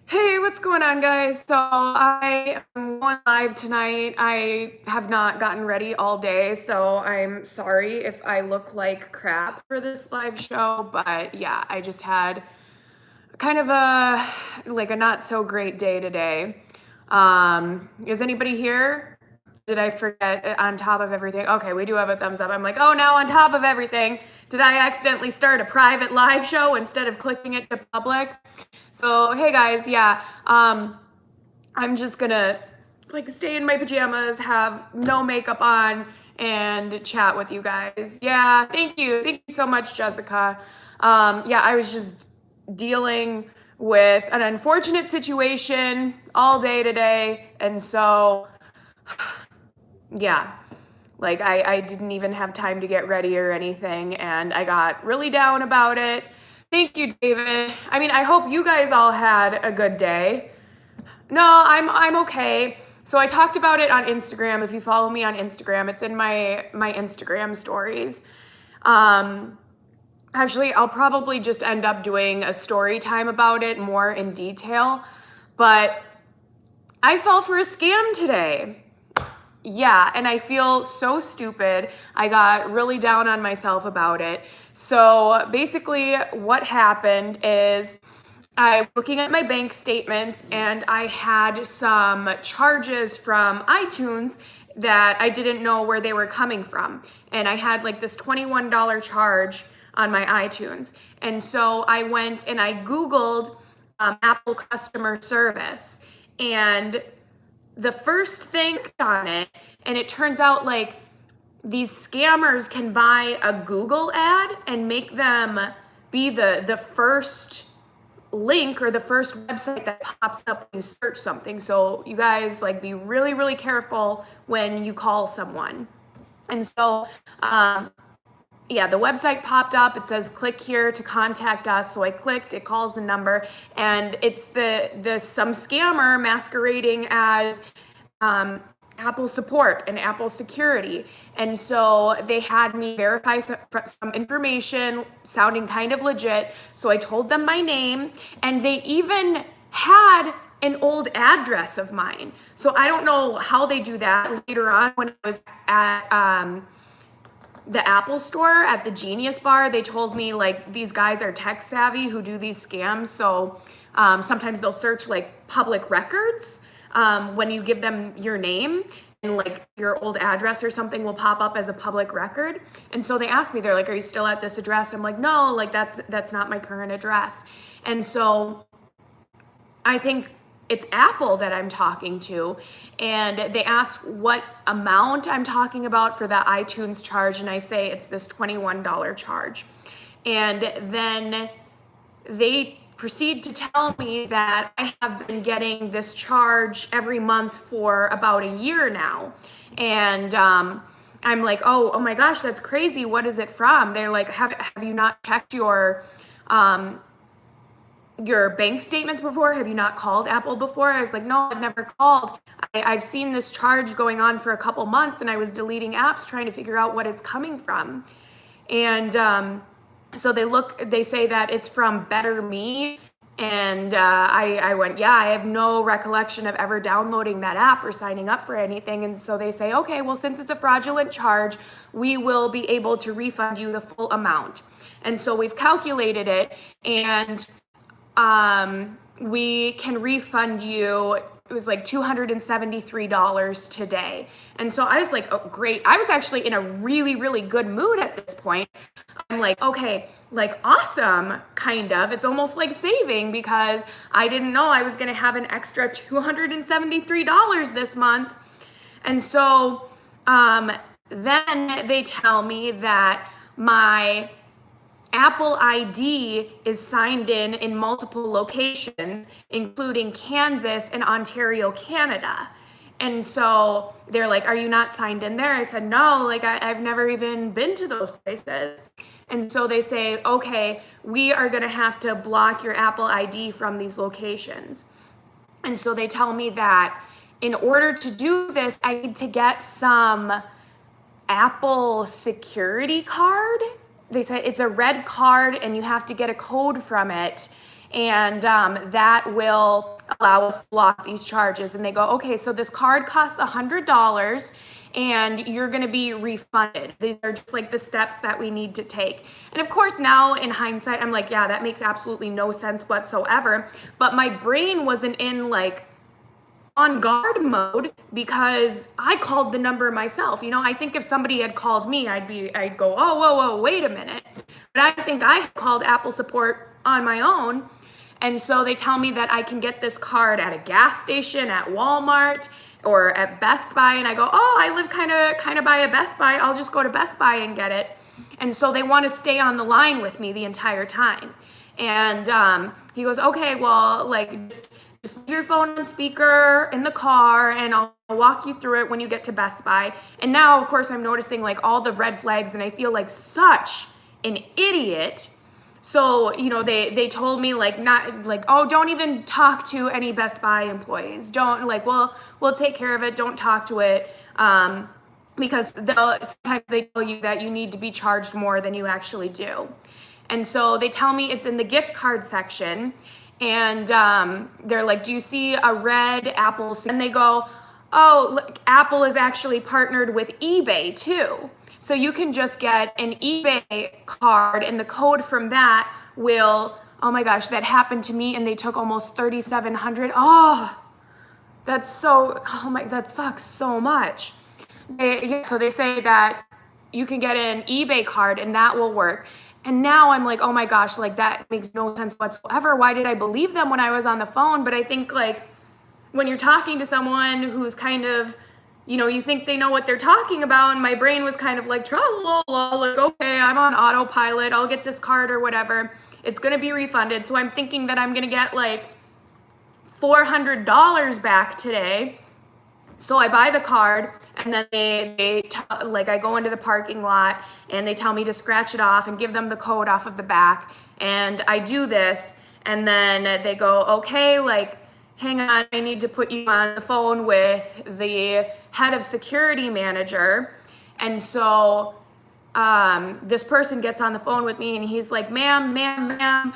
Hey, what's going on, guys? So I am going live tonight. I have not gotten ready all day, so I'm sorry if I look like crap for this live show, but yeah, I just had kind of a not so great day today. Is anybody here? Did I forget on top of everything? Okay, we do have a thumbs up. I'm like, oh, now on top of everything, did I accidentally start a private live show instead of clicking it to public? So, hey guys, yeah, I'm just gonna like stay in my pajamas, have no makeup on, and chat with you guys. Yeah, thank you. Thank you so much, Jessica. Yeah, I was just dealing with an unfortunate situation all day today, and so yeah, like I didn't even have time to get ready or anything, and I got really down about it. Thank you, David. I mean, I hope you guys all had a good day. No, I'm okay. So I talked about it on Instagram. If you follow me on Instagram, it's in my Instagram stories. Um, Actually, I'll probably just end up doing a story time about it more in detail. But I fell for a scam today. Yeah, and I feel so stupid. I got really down on myself about it. So basically, what happened is I was looking at my bank statements and I had some charges from iTunes that I didn't know where they were coming from. And I had like this $21 charge on my iTunes. And so I went and I Googled Apple customer service. And the first thing on it, and it turns out like these scammers can buy a Google ad and make them be the first link or the first website that pops up when you search something. So you guys like be really, really careful when you call someone. And so yeah, the website popped up. It says click here to contact us. So I clicked, it calls the number, and it's the some scammer masquerading as Apple support and Apple security. And so they had me verify some information sounding kind of legit. So I told them my name, and they even had an old address of mine. So I don't know how they do that later on when I was at the Apple store at the Genius Bar. They told me like these guys are tech savvy who do these scams. So sometimes they'll search like public records when you give them your name, and like your old address or something will pop up as a public record. And so they asked me, they're like, are you still at this address? I'm like, no, like that's not my current address. And so I think it's Apple that I'm talking to, and they ask what amount I'm talking about for that iTunes charge, and I say it's this $21 charge. And then they proceed to tell me that I have been getting this charge every month for about a year now. And I'm like, oh my gosh, that's crazy. What is it from? They're like, have you not checked your bank statements before? Have you not called Apple before? I was like, no, I've never called. I've seen this charge going on for a couple months, and I was deleting apps trying to figure out what it's coming from. And so they say that it's from Better Me. And I went, yeah, I have no recollection of ever downloading that app or signing up for anything. And so they say, okay, well, since it's a fraudulent charge, we will be able to refund you the full amount. And so we've calculated it, and we can refund you. It was like $273 today. And so I was like, oh, great. I was actually in a really, really good mood at this point. I'm like, okay, like awesome, kind of. It's almost like saving because I didn't know I was going to have an extra $273 this month. And so then they tell me that my Apple ID is signed in multiple locations, including Kansas and Ontario, Canada. And so they're like, are you not signed in there? I said, no, like I've never even been to those places. And so they say, okay, we are going to have to block your Apple ID from these locations. And so they tell me that in order to do this, I need to get some Apple security card. They said it's a red card and you have to get a code from it, and that will allow us to block these charges. And they go, okay, so this card costs $100 and you're going to be refunded. These are just like the steps that we need to take. And of course, now in hindsight, I'm like, yeah, that makes absolutely no sense whatsoever. But my brain wasn't in like on guard mode because I called the number myself. I think if somebody had called me, I'd go, oh, whoa, wait a minute. But I think I called Apple support on my own. And so they tell me that I can get this card at a gas station, at Walmart, or at Best Buy. And I go, oh, I live kind of by a Best Buy. I'll just go to Best Buy and get it. And so they want to stay on the line with me the entire time. And he goes, okay, well, like, just leave your phone on speaker in the car and I'll walk you through it when you get to Best Buy. And now, of course, I'm noticing like all the red flags and I feel like such an idiot. So, they told me like, not like, oh, don't even talk to any Best Buy employees. Don't like, we'll take care of it. Don't talk to it. Because sometimes they tell you that you need to be charged more than you actually do. And so they tell me it's in the gift card section. And they're like, do you see a red Apple? And they go, oh, look, Apple is actually partnered with eBay too. So you can just get an eBay card and the code from that will, oh my gosh, that happened to me and they took almost $3,700. Oh, that sucks so much. So they say that you can get an eBay card and that will work. And now I'm like, oh my gosh, like that makes no sense whatsoever. Why did I believe them when I was on the phone? But I think like when you're talking to someone who's kind of, you think they know what they're talking about. And my brain was kind of like, tra-la-la-la, like, okay, I'm on autopilot. I'll get this card or whatever. It's going to be refunded. So I'm thinking that I'm going to get like $400 back today. So I buy the card and then I go into the parking lot and they tell me to scratch it off and give them the code off of the back. And I do this and then they go, okay, like, hang on, I need to put you on the phone with the head of security manager. And so this person gets on the phone with me and he's like, ma'am,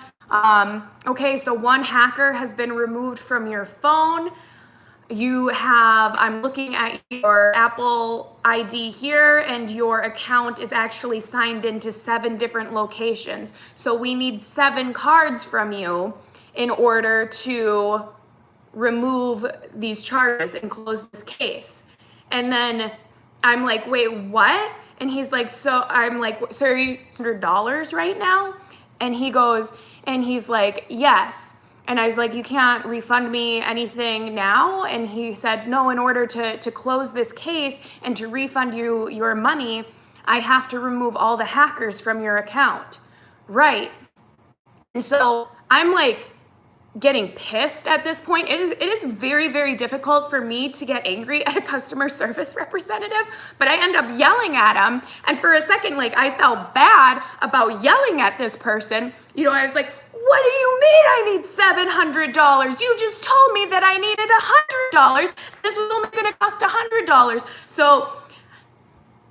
okay, so one hacker has been removed from your phone. I'm looking at your Apple ID here and your account is actually signed into 7 different locations. So we need 7 cards from you in order to remove these charges and close this case. And then I'm like, wait, what? And he's like, so I'm like, so are you $100 right now? And he's like, yes. And I was like, you can't refund me anything now? And he said, no, in order to close this case and to refund you your money, I have to remove all the hackers from your account. Right. And so I'm like getting pissed at this point. It is very, very difficult for me to get angry at a customer service representative, but I end up yelling at him. And for a second, like I felt bad about yelling at this person. I was like, what do you mean I need $700? You just told me that I needed $100. This was only going to cost $100. So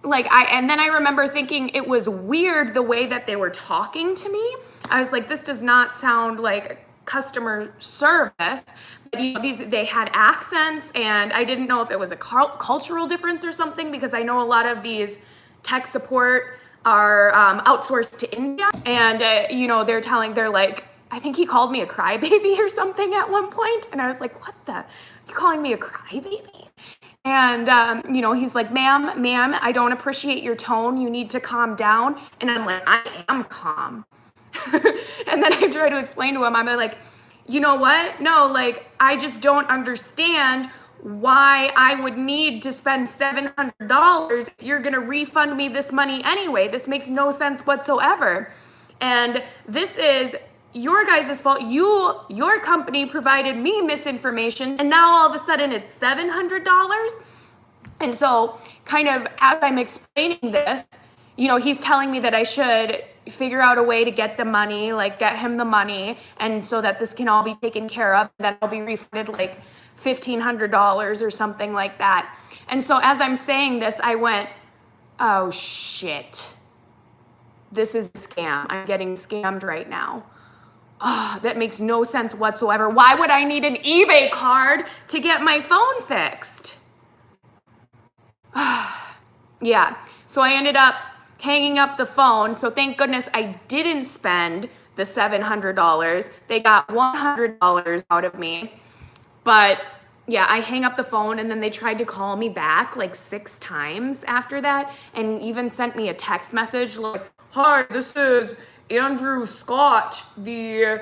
and then I remember thinking it was weird the way that they were talking to me. I was like, this does not sound like customer service. But they had accents and I didn't know if it was a cultural difference or something, because I know a lot of these tech support are outsourced to India, and they're like, I think he called me a crybaby or something at one point, and I was like, what the, you calling me a crybaby? And he's like, ma'am, I don't appreciate your tone, you need to calm down. And I'm like, I am calm. And then I try to explain to him, I'm like, you know what, no, like I just don't understand why I would need to spend $700 if you're going to refund me this money anyway. This makes no sense whatsoever. And this is your guys' fault. Your company provided me misinformation and now all of a sudden it's $700. And so kind of as I'm explaining this, he's telling me that I should figure out a way to get the money, like get him the money, and so that this can all be taken care of, that I'll be refunded like $1,500 or something like that. And so as I'm saying this, I went, oh shit, this is a scam. I'm getting scammed right now. Oh, that makes no sense whatsoever. Why would I need an eBay card to get my phone fixed? Yeah, so I ended up hanging up the phone. So thank goodness I didn't spend the $700. They got $100 out of me. But yeah, I hang up the phone and then they tried to call me back like 6 times after that and even sent me a text message like, "Hi, this is Andrew Scott, the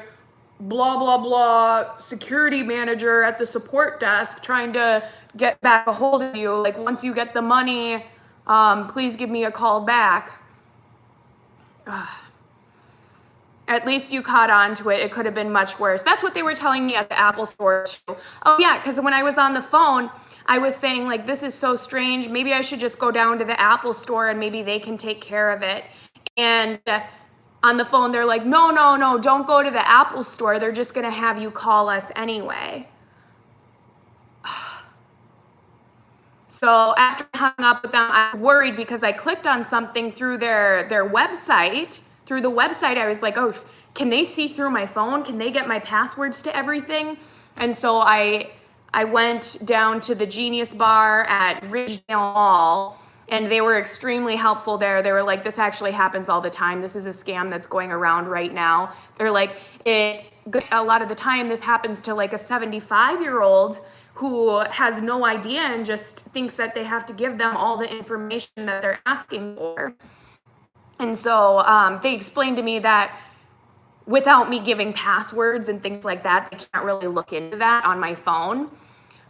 blah blah blah security manager at the support desk trying to get back a hold of you. Like once you get the money, please give me a call back." At least you caught on to it. It could have been much worse. That's what they were telling me at the Apple store too. Oh yeah, because when I was on the phone, I was saying like, this is so strange. Maybe I should just go down to the Apple store and maybe they can take care of it. And on the phone, they're like, no, no, no, don't go to the Apple store. They're just gonna have you call us anyway. So after I hung up with them, I was worried because I clicked on something through their website. Through the website, I was like, oh, can they see through my phone? Can they get my passwords to everything? And so I went down to the Genius Bar at Ridgedale Mall, and they were extremely helpful there. They were like, this actually happens all the time. This is a scam that's going around right now. They're like, a lot of the time this happens to like a 75-year-old who has no idea and just thinks that they have to give them all the information that they're asking for. And so they explained to me that without me giving passwords and things like that, they can't really look into that on my phone.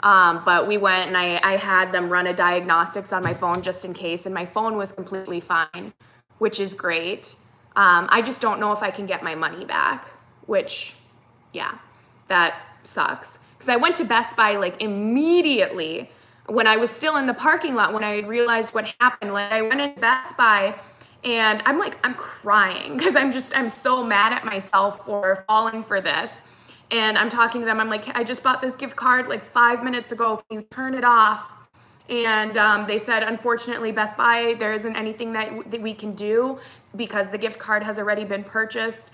But we went and I had them run a diagnostics on my phone just in case, and my phone was completely fine, which is great. I just don't know if I can get my money back, which, yeah, that sucks. Because I went to Best Buy like immediately when I was still in the parking lot when I realized what happened. Like I went into Best Buy and I'm crying because I'm so mad at myself for falling for this. And I'm talking to them. I'm like, I just bought this gift card like 5 minutes ago. Can you turn it off? And they said, unfortunately, Best Buy, there isn't anything that we can do because the gift card has already been purchased.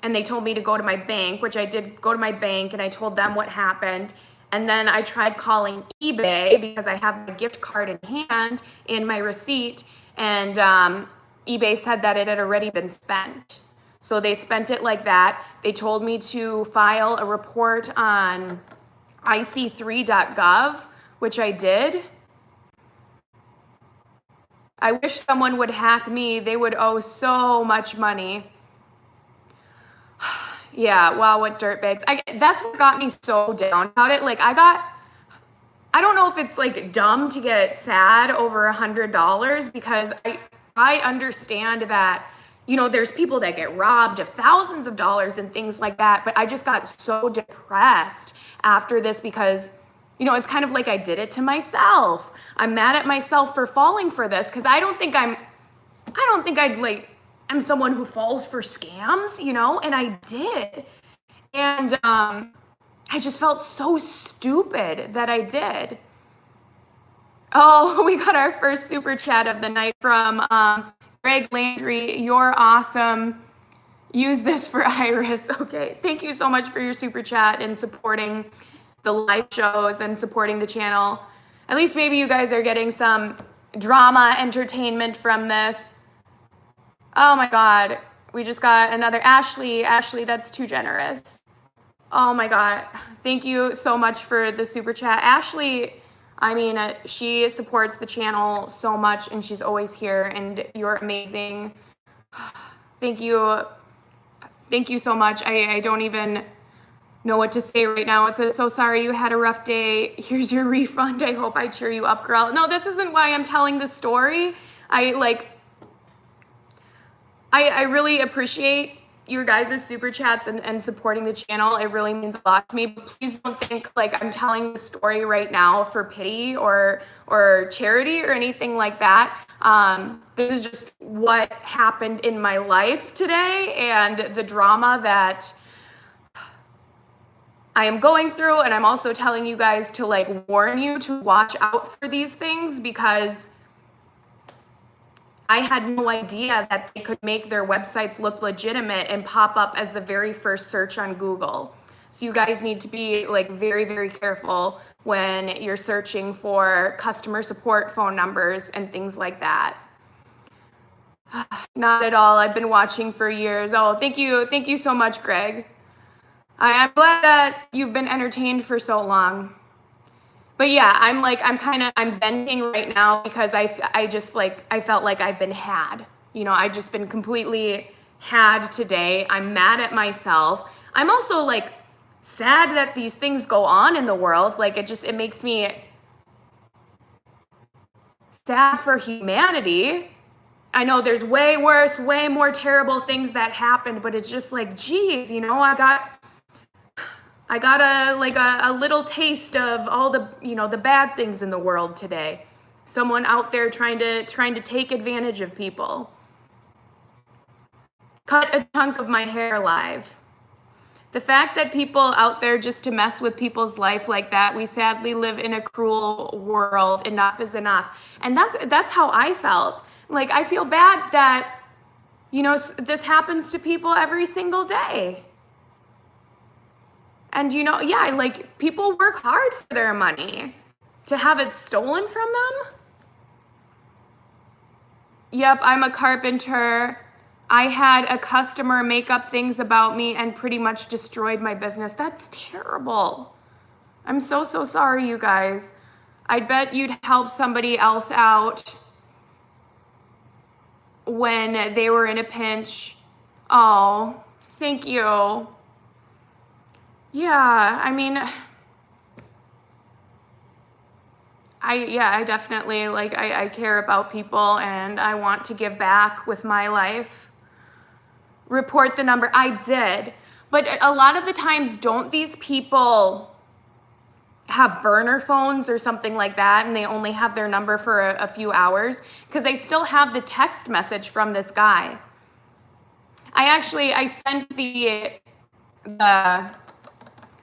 And they told me to go to my bank, which I did go to my bank, and I told them what happened. And then I tried calling eBay because I have my gift card in hand and my receipt. And eBay said that it had already been spent. So they spent it like that. They told me to file a report on ic3.gov, which I did. I wish someone would hack me. They would owe so much money. Yeah, wow, what dirtbags. That's what got me so down about it. Like I don't know if it's like dumb to get sad over $100 because I understand that, you know, there's people that get robbed of thousands of dollars and things like that. But I just got so depressed after this because, you know, it's kind of like I did it to myself. I'm mad at myself for falling for this because I don't think I'm someone who falls for scams, you know, and I did. And I just felt so stupid that I did. Oh, we got our first super chat of the night from Greg Landry. You're awesome. Use this for Iris. Okay, thank you so much for your super chat and supporting the live shows and supporting the channel. At least maybe you guys are getting some drama entertainment from this. Oh my God, we just got another Ashley. Ashley, that's too generous. Oh my God, thank you so much for the super chat. Ashley, I mean, she supports the channel so much and she's always here and you're amazing. Thank you. Thank you so much. I don't even know what to say right now. It says, so sorry you had a rough day. Here's your refund. I hope I cheer you up, girl. No, this isn't why I'm telling the story. I really appreciate your guys' super chats and supporting the channel. It really means a lot to me. But please don't think like I'm telling the story right now for pity or charity or anything like that. This is just what happened in my life today and the drama that I am going through. And I'm also telling you guys to like warn you to watch out for these things because I had no idea that they could make their websites look legitimate and pop up as the very first search on Google. So you guys need to be like very, very careful when you're searching for customer support phone numbers and things like that. Not at all. I've been watching for years. Oh, thank you. Thank you so much, Greg. I'm glad that you've been entertained for so long. But yeah, I'm venting right now because I felt like I've been had. You know, I've just been completely had today. I'm mad at myself. I'm also like sad that these things go on in the world. Like it makes me sad for humanity. I know there's way worse, way more terrible things that happened, but it's just like, geez, you know, I got a little taste of all the, you know, the bad things in the world today. Someone out there trying to take advantage of people. Cut a chunk of my hair live. The fact that people out there just to mess with people's life like that, we sadly live in a cruel world. Enough is enough. And that's how I felt. Like, I feel bad that, you know, this happens to people every single day. And, you know, yeah, like, people work hard for their money. To have it stolen from them? Yep, I'm a carpenter. I had a customer make up things about me and pretty much destroyed my business. That's terrible. I'm so sorry, you guys. I bet you'd help somebody else out when they were in a pinch. Oh, thank you. Yeah, I mean, I definitely, like, I care about people and I want to give back with my life. Report the number. I did. But a lot of the times, don't these people have burner phones or something like that and they only have their number for a few hours? Because I still have the text message from this guy. I sent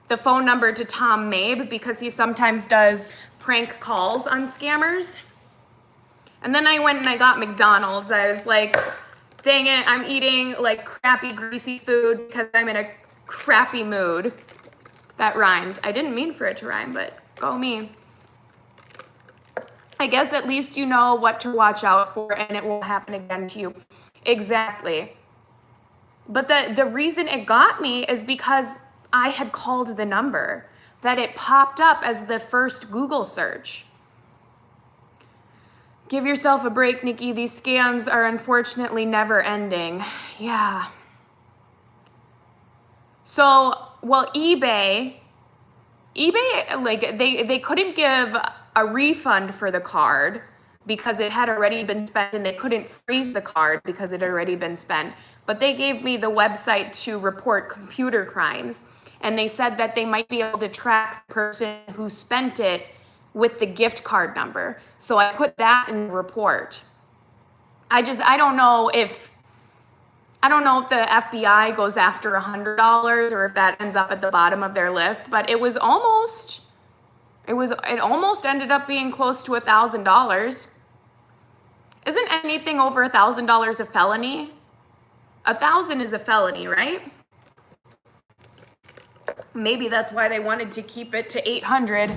the phone number to Tom Mabe because he sometimes does prank calls on scammers. And then I went and I got McDonald's. I was like, dang it, I'm eating like crappy, greasy food because I'm in a crappy mood. That rhymed. I didn't mean for it to rhyme, but go me. I guess at least you know what to watch out for and it won't happen again to you. Exactly. But the reason it got me is because I had called the number, that it popped up as the first Google search. Give yourself a break, Nikki. These scams are unfortunately never ending. Yeah. So, well, eBay, like, they couldn't give a refund for the card because it had already been spent, and they couldn't freeze the card because it had already been spent. But they gave me the website to report computer crimes, and they said that they might be able to track the person who spent it with the gift card number. So I put that in the report. I don't know if the FBI goes after $100 or if that ends up at the bottom of their list, but it almost ended up being close to $1,000. Isn't anything over $1,000 a felony? 1,000 is a felony, right? Maybe that's why they wanted to keep it to 800.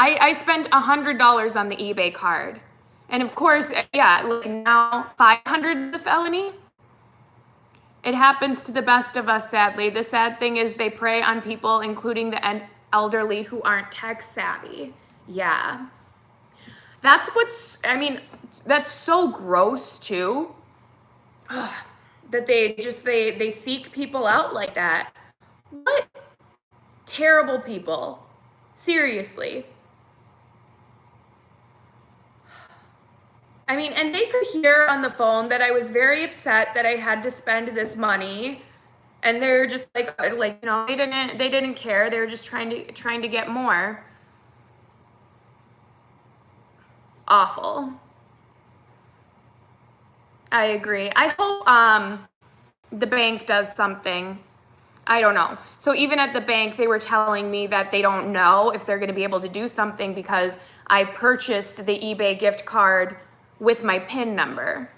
I spent $100 on the eBay card. And of course, yeah, like now 500 is a felony. It happens to the best of us, sadly. The sad thing is they prey on people, including the elderly who aren't tech savvy. Yeah. That's so gross too. Ugh, that they seek people out like that. What terrible people. Seriously. I mean, and they could hear on the phone that I was very upset that I had to spend this money, and they're just like, you know, they didn't care. They were just trying to get more. Awful. I agree. I hope the bank does something. I don't know. So even at the bank, they were telling me that they don't know if they're going to be able to do something because I purchased the eBay gift card with my PIN number.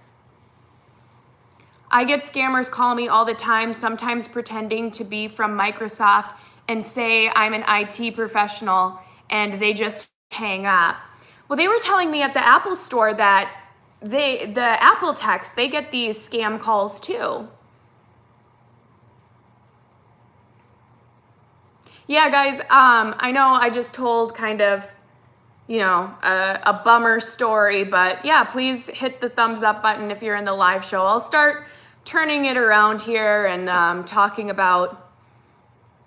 I get scammers call me all the time, sometimes pretending to be from Microsoft and say I'm an IT professional, and they just hang up. Well, they were telling me at the Apple store that the Apple techs, they get these scam calls too. Yeah, guys, I know I just told kind of, a bummer story, but yeah, please hit the thumbs up button if you're in the live show. I'll start turning it around here and talking about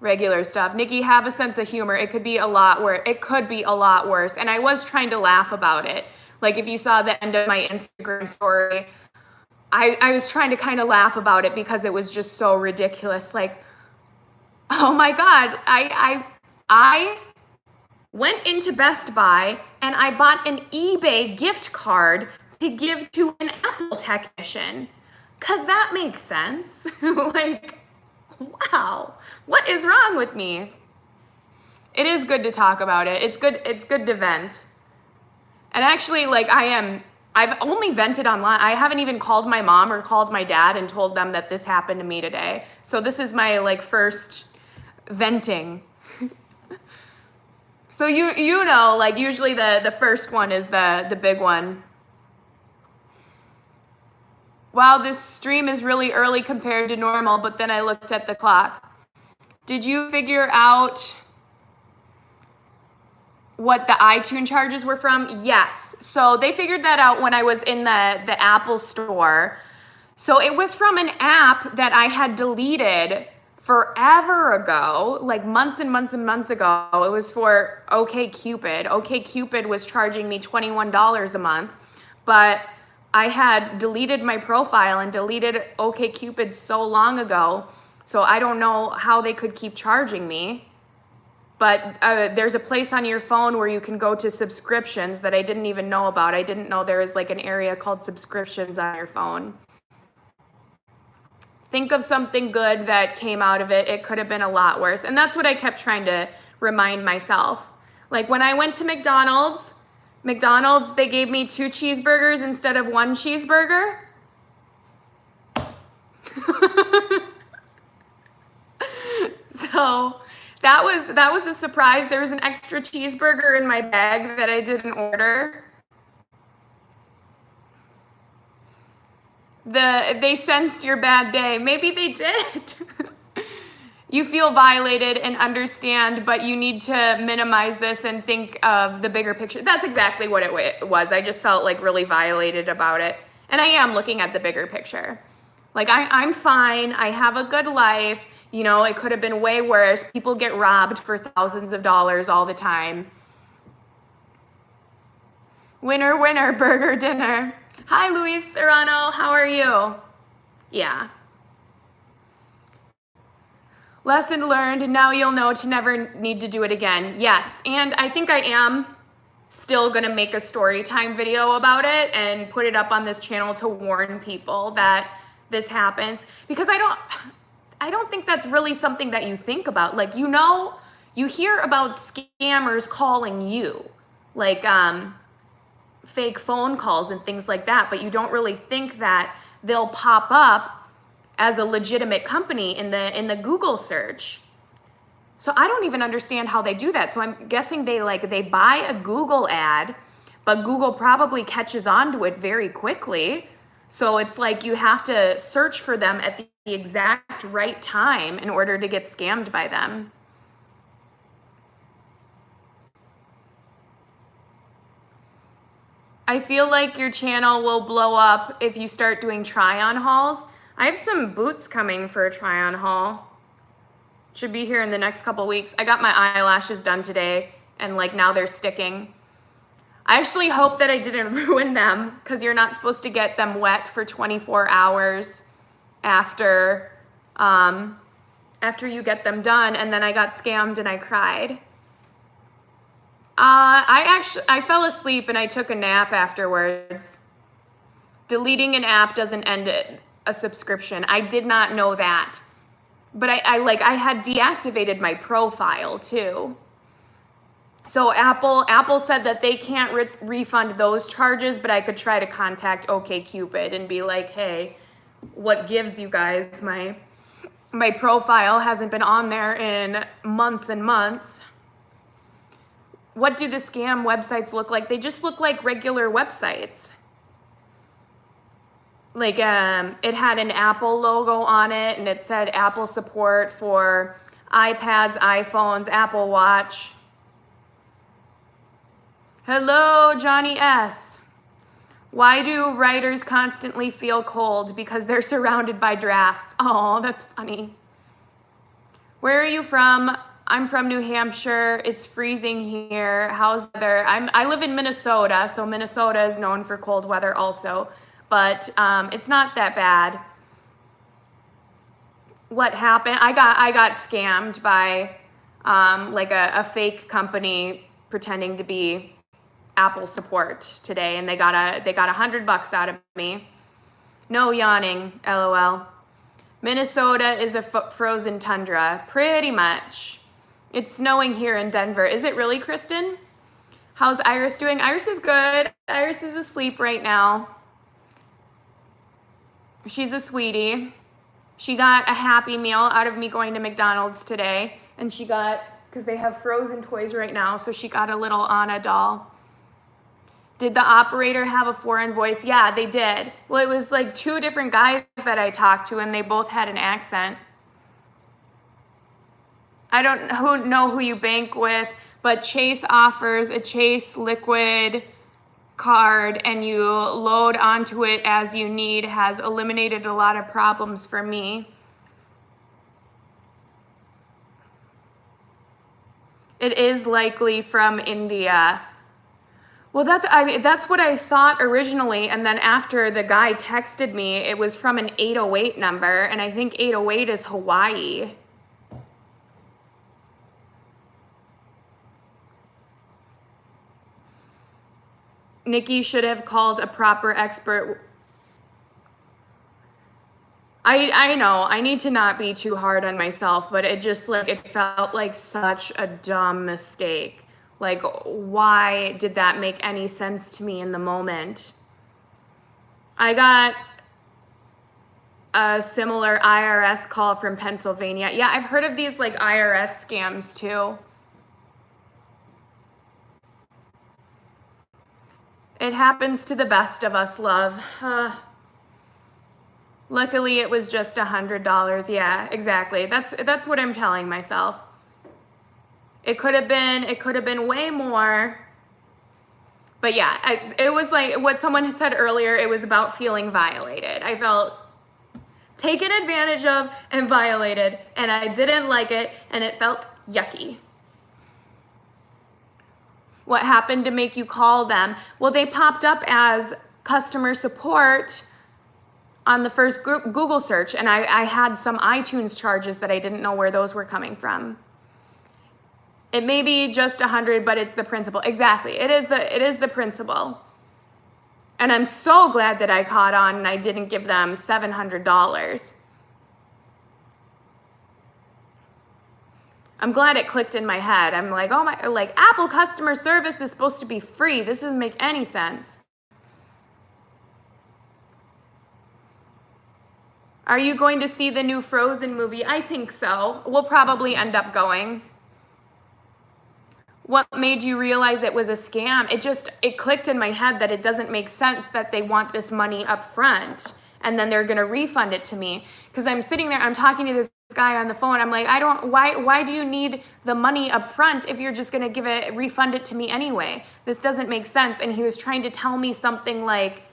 regular stuff. Nikki, have a sense of humor. It could be a lot worse. And I was trying to laugh about it. Like if you saw the end of my Instagram story, I was trying to kind of laugh about it because it was just so ridiculous. Like, oh my God, I went into Best Buy and I bought an eBay gift card to give to an Apple technician. Cause that makes sense. Like, wow, what is wrong with me? It is good to talk about it. It's good to vent. And actually, like I've only vented online. I haven't even called my mom or called my dad and told them that this happened to me today. So this is my first venting. So you know, like usually the first one is the big one. Wow, this stream is really early compared to normal, but then I looked at the clock. Did you figure out what the iTunes charges were from? Yes. So they figured that out when I was in the Apple store. So it was from an app that I had deleted forever ago, like months and months and months ago. It was for OkCupid. OkCupid was charging me $21 a month, but I had deleted my profile and deleted OkCupid so long ago, so I don't know how they could keep charging me. But there's a place on your phone where you can go to subscriptions that I didn't even know about. I didn't know there was like an area called subscriptions on your phone. Think of something good that came out of it. It could have been a lot worse. And that's what I kept trying to remind myself. Like when I went to McDonald's, they gave me 2 cheeseburgers instead of 1 cheeseburger. So that was a surprise. There was an extra cheeseburger in my bag that I didn't order. They sensed your bad day. Maybe they did. You feel violated and understand, but you need to minimize this and think of the bigger picture. That's exactly what it was. I just felt like really violated about it. And I am looking at the bigger picture. Like I'm fine. I have a good life. It could have been way worse. People get robbed for thousands of dollars all the time. Winner, winner, burger dinner. Hi, Luis Serrano. How are you? Yeah. Lesson learned, now you'll know to never need to do it again. Yes, and I think I am still gonna make a story time video about it and put it up on this channel to warn people that this happens, because I don't think that's really something that you think about. Like, you hear about scammers calling you, like fake phone calls and things like that, but you don't really think that they'll pop up as a legitimate company in the Google search. So I don't even understand how they do that. So I'm guessing they buy a Google ad, but Google probably catches on to it very quickly. So it's like you have to search for them at the exact right time in order to get scammed by them. I feel like your channel will blow up if you start doing try-on hauls. I have some boots coming for a try-on haul. Should be here in the next couple weeks. I got my eyelashes done today, and now they're sticking. I actually hope that I didn't ruin them, because you're not supposed to get them wet for 24 hours after you get them done, and then I got scammed and I cried. I fell asleep and I took a nap afterwards. Deleting an app doesn't end a subscription. I did not know that. But I had deactivated my profile too. So Apple said that they can't refund those charges, but I could try to contact OkCupid and be like, hey, what gives you guys? My profile hasn't been on there in months and months. What do the scam websites look like? They just look like regular websites. Like it had an Apple logo on it, and it said Apple support for iPads, iPhones, Apple Watch. Hello, Johnny S. Why do writers constantly feel cold? Because they're surrounded by drafts. Oh, that's funny. Where are you from? I'm from New Hampshire. It's freezing here. How's the weather? I live in Minnesota, so Minnesota is known for cold weather also, but it's not that bad. What happened? I got scammed by like a fake company pretending to be Apple support today, and they got $100 out of me. No yawning, LOL. Minnesota is a frozen tundra, pretty much. It's snowing here in Denver. Is it really, Kristen? How's Iris doing? Iris is good. Iris is asleep right now. She's a sweetie. She got a Happy Meal out of me going to McDonald's today, and she got, because they have frozen toys right now, so she got a little Anna doll. Did the operator have a foreign voice? Yeah, they did. Well, it was like 2 different guys that I talked to, and they both had an accent. I don't know who you bank with, but Chase offers a Chase Liquid card, and you load onto it as you need. Has eliminated a lot of problems for me. It is likely from India. Well, that's what I thought originally, and then after the guy texted me, it was from an 808 number, and I think 808 is Hawaii. Nikki should have called a proper expert. I know, I need to not be too hard on myself, but it just it felt like such a dumb mistake. Like, why did that make any sense to me in the moment? I got a similar IRS call from Pennsylvania. Yeah, I've heard of these IRS scams too. It happens to the best of us, love. Luckily, it was just $100. Yeah, exactly. That's what I'm telling myself. It could have been way more. But yeah, it was like what someone had said earlier, it was about feeling violated. I felt taken advantage of and violated, and I didn't like it, and it felt yucky. What happened to make you call them? Well, they popped up as customer support on the first Google search, and I had some iTunes charges that I didn't know where those were coming from. It may be just 100, but it's the principle. Exactly. It is the principle. And I'm so glad that I caught on and I didn't give them $700. I'm glad it clicked in my head. I'm like, oh my, Apple customer service is supposed to be free. This doesn't make any sense. Are you going to see the new Frozen movie? I think so. We'll probably end up going. What made you realize it was a scam? It clicked in my head that it doesn't make sense that they want this money up front and then they're gonna refund it to me. Because I'm sitting there, I'm talking to this guy on the phone. I'm like, why do you need the money up front if you're just gonna refund it to me anyway? This doesn't make sense. And he was trying to tell me something like,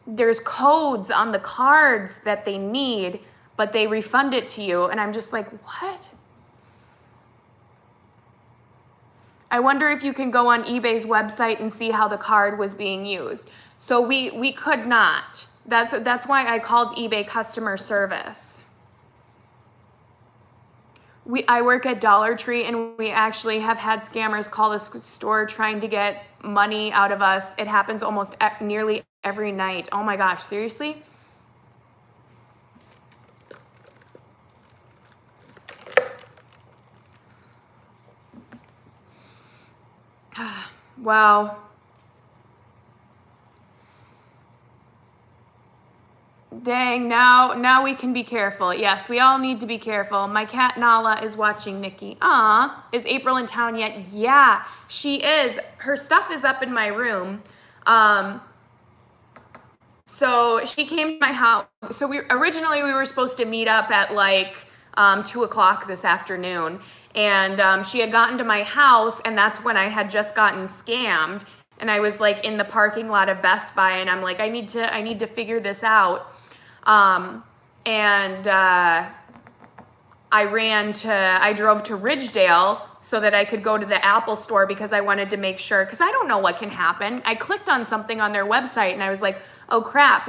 there's codes on the cards that they need, but they refund it to you. And I'm just like, what? I wonder if you can go on eBay's website and see how the card was being used. So we could not. That's why I called eBay customer service. I work at Dollar Tree, and we actually have had scammers call the store trying to get money out of us. It happens almost nearly every night. Oh my gosh, seriously? Well, dang, now we can be careful. Yes, we all need to be careful. My cat Nala is watching Nikki. Is April in town yet? Yeah, she is. Her stuff is up in my room. So she came to my house. So we were supposed to meet up at like 2:00 this afternoon. And she had gotten to my house, and that's when I had just gotten scammed. And I was like in the parking lot of Best Buy, and I'm like, I need to figure this out. I drove to Ridgedale so that I could go to the Apple store because I wanted to make sure, because I don't know what can happen. I clicked on something on their website and I was like, oh crap,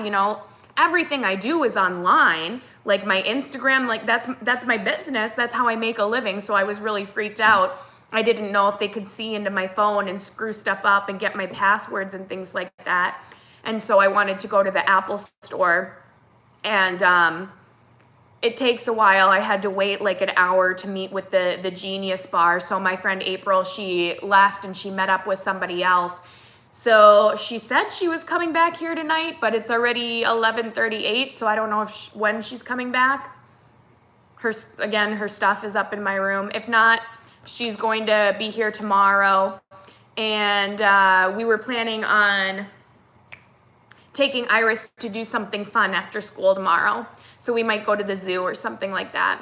everything I do is online. Like my Instagram, like that's my business. That's how I make a living. So I was really freaked out. I didn't know if they could see into my phone and screw stuff up and get my passwords and things like that. And so I wanted to go to the Apple store, and it takes a while. I had to wait like an hour to meet with the Genius Bar. So my friend April, she left and she met up with somebody else. So she said she was coming back here tonight, but it's already 11:38, so I don't know when she's coming back. Her stuff is up in my room. If not, she's going to be here tomorrow. And we were planning on taking Iris to do something fun after school tomorrow. So we might go to the zoo or something like that.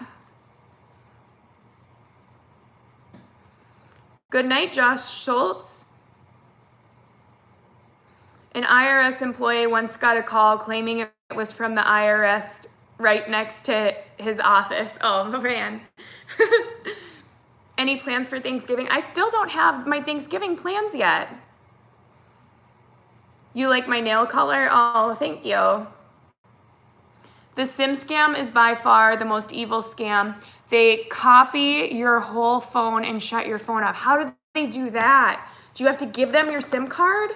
Good night, Josh Schultz. An IRS employee once got a call claiming it was from the IRS right next to his office. Oh, man. Any plans for Thanksgiving? I still don't have my Thanksgiving plans yet. You like my nail color? Oh, thank you. The SIM scam is by far the most evil scam. They copy your whole phone and shut your phone off. How do they do that? Do you have to give them your SIM card?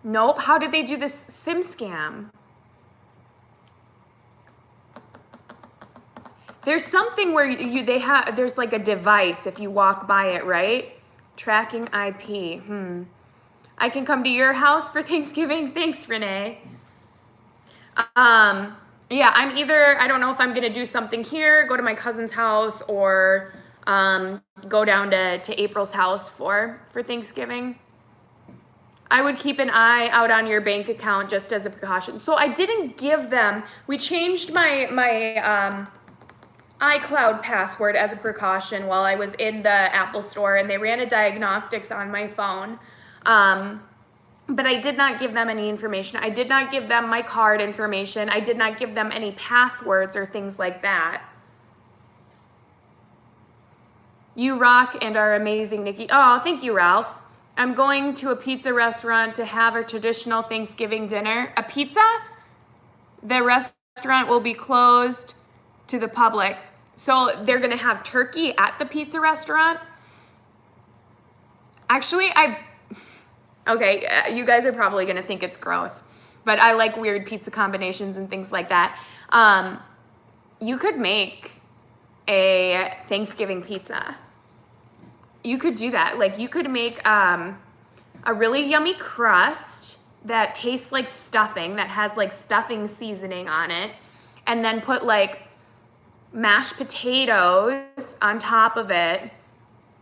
Nope. How did they do this SIM scam? There's something where there's like a device if you walk by it, right? Tracking IP. I can come to your house for Thanksgiving. Thanks, Renee. Yeah, I don't know if I'm gonna do something here, go to my cousin's house, or go down to April's house for Thanksgiving. I would keep an eye out on your bank account just as a precaution. So I didn't give them, we changed my iCloud password as a precaution while I was in the Apple store, and they ran a diagnostics on my phone. But I did not give them any information. I did not give them my card information. I did not give them any passwords or things like that. You rock and are amazing, Nikki. Oh, thank you, Ralph. I'm going to a pizza restaurant to have a traditional Thanksgiving dinner. A pizza? The restaurant will be closed to the public. So they're going to have turkey at the pizza restaurant? Actually, okay, you guys are probably going to think it's gross, but I like weird pizza combinations and things like that. You could make a Thanksgiving pizza. You could do that. Like, you could make a really yummy crust that tastes like stuffing, that has like stuffing seasoning on it, and then put like mashed potatoes on top of it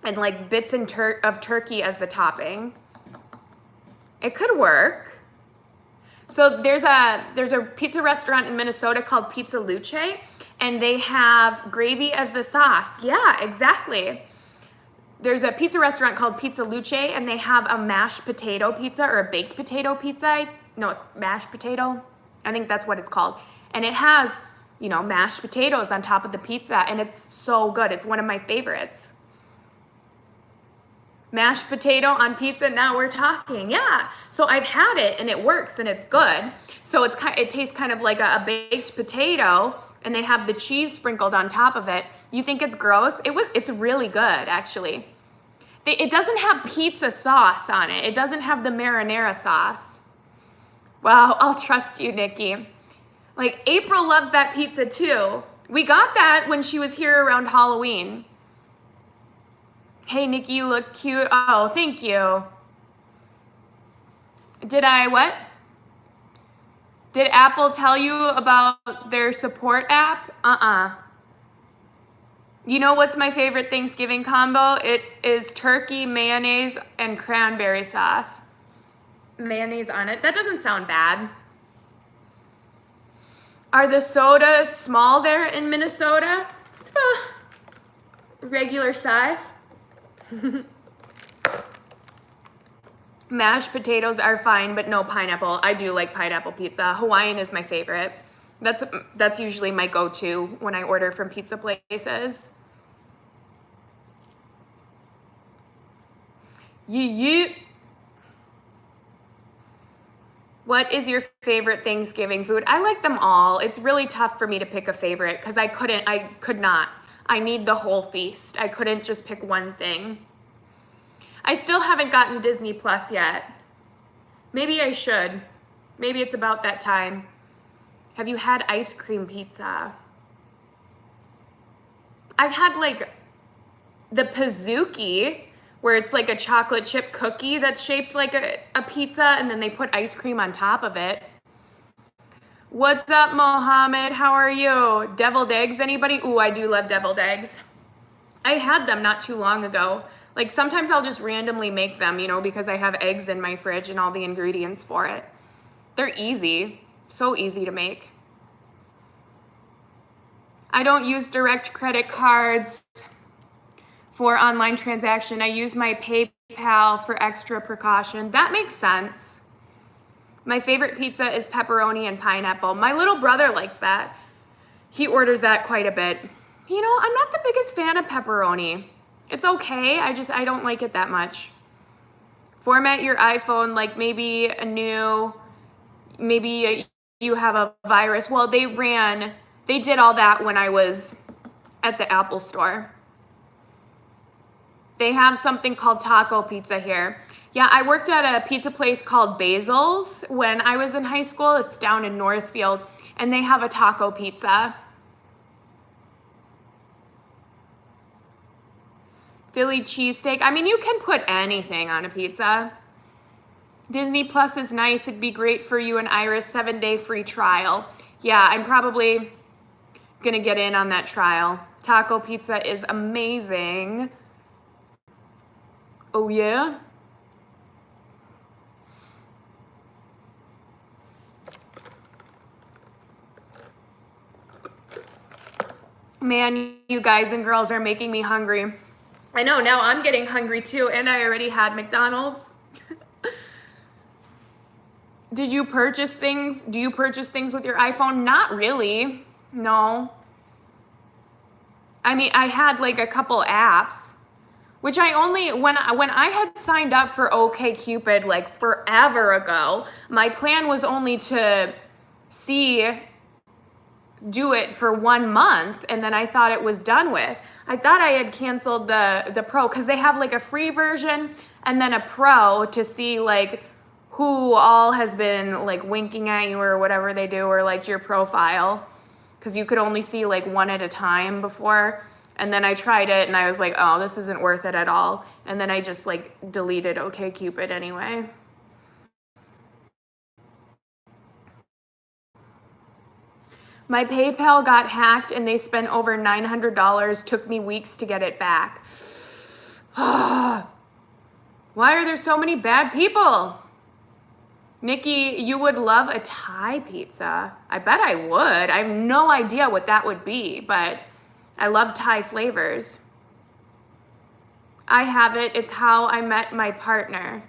and like bits of turkey as the topping. It could work. So there's a pizza restaurant in Minnesota called Pizza Luce, and they have gravy as the sauce. Yeah, exactly. There's a pizza restaurant called Pizza Luce, and they have a mashed potato pizza or a baked potato pizza. No, it's mashed potato. I think that's what it's called. And it has, mashed potatoes on top of the pizza, and it's so good. It's one of my favorites. Mashed potato on pizza, now we're talking. Yeah. So I've had it, and it works, and it's good. So it tastes kind of like a baked potato, and they have the cheese sprinkled on top of it. You think it's gross? It's really good, actually. It doesn't have pizza sauce on it. It doesn't have the marinara sauce. Well, I'll trust you, Nikki. Like, April loves that pizza too. We got that when she was here around Halloween. Hey, Nikki, you look cute. Oh, thank you. Did I what? Did Apple tell you about their support app? You know what's my favorite Thanksgiving combo? It is turkey, mayonnaise, and cranberry sauce. Mayonnaise on it. That doesn't sound bad. Are the sodas small there in Minnesota? It's a regular size. Mashed potatoes are fine, but no pineapple. I do like pineapple pizza. Hawaiian is my favorite. That's usually my go-to when I order from pizza places. Yee. What is your favorite Thanksgiving food? I like them all. It's really tough for me to pick a favorite because I could not. I need the whole feast. I couldn't just pick one thing. I still haven't gotten Disney Plus yet. Maybe I should. Maybe it's about that time. Have you had ice cream pizza? I've had like the Pizookie, where it's like a chocolate chip cookie that's shaped like a pizza and then they put ice cream on top of it. What's up, Mohammed? How are you? Deviled eggs, anybody? Ooh, I do love deviled eggs. I had them not too long ago. Like sometimes I'll just randomly make them, because I have eggs in my fridge and all the ingredients for it. They're easy, so easy to make. I don't use direct credit cards for online transaction. I use my PayPal for extra precaution. That makes sense. My favorite pizza is pepperoni and pineapple. My little brother likes that. He orders that quite a bit. I'm not the biggest fan of pepperoni. It's okay, I don't like it that much. Format your iPhone like maybe you have a virus. Well, they did all that when I was at the Apple store. They have something called taco pizza here. Yeah, I worked at a pizza place called Basil's when I was in high school. It's down in Northfield, and they have a taco pizza. Philly cheesesteak. I mean, you can put anything on a pizza. Disney Plus is nice. It'd be great for you and Iris. 7-day free trial. Yeah, I'm probably gonna get in on that trial. Taco pizza is amazing. Oh yeah? Man, you guys and girls are making me hungry. I know, now I'm getting hungry too, and I already had McDonald's. Do you purchase things with your iPhone? Not really, no. I mean, I had like a couple apps, which I only, when I had signed up for OkCupid like forever ago, my plan was only to do it for 1 month, and then I thought it was done with. I thought I had canceled the pro because they have like a free version and then a pro to see like who all has been like winking at you or whatever they do, or like your profile, because you could only see like one at a time before. And then I tried it and I was like, oh, this isn't worth it at all. And then I just like deleted OkCupid anyway. My PayPal got hacked and they spent over $900. Took me weeks to get it back. Why are there so many bad people? Nikki, you would love a Thai pizza. I bet I would. I have no idea what that would be, but I love Thai flavors. I have it. It's how I met my partner.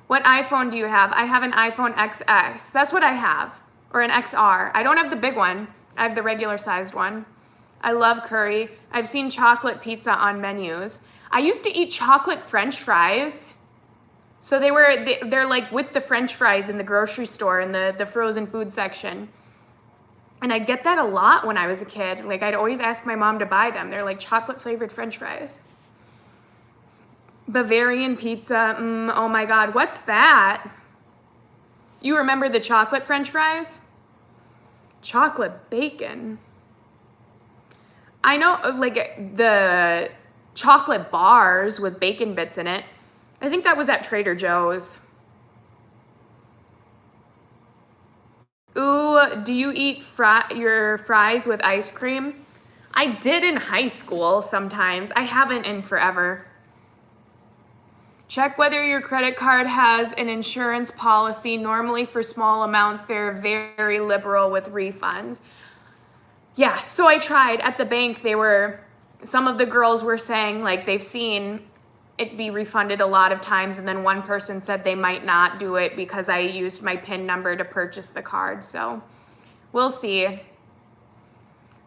What iPhone do you have? I have an iPhone XS. That's what I have. Or an XR. I don't have the big one. I have the regular sized one. I love curry. I've seen chocolate pizza on menus. I used to eat chocolate French fries. So they're like with the French fries in the grocery store in the frozen food section. And I'd get that a lot when I was a kid. Like I'd always ask my mom to buy them. They're like chocolate flavored French fries. Bavarian pizza. Oh my God, what's that? You remember the chocolate French fries? Chocolate bacon. I know, like, the chocolate bars with bacon bits in it. I think that was at Trader Joe's. Ooh, do you eat your fries with ice cream? I did in high school sometimes. I haven't in forever. Check whether your credit card has an insurance policy. Normally for small amounts, they're very liberal with refunds. Yeah, so I tried at the bank. Some of the girls were saying like they've seen it be refunded a lot of times, and then one person said they might not do it because I used my PIN number to purchase the card. So we'll see.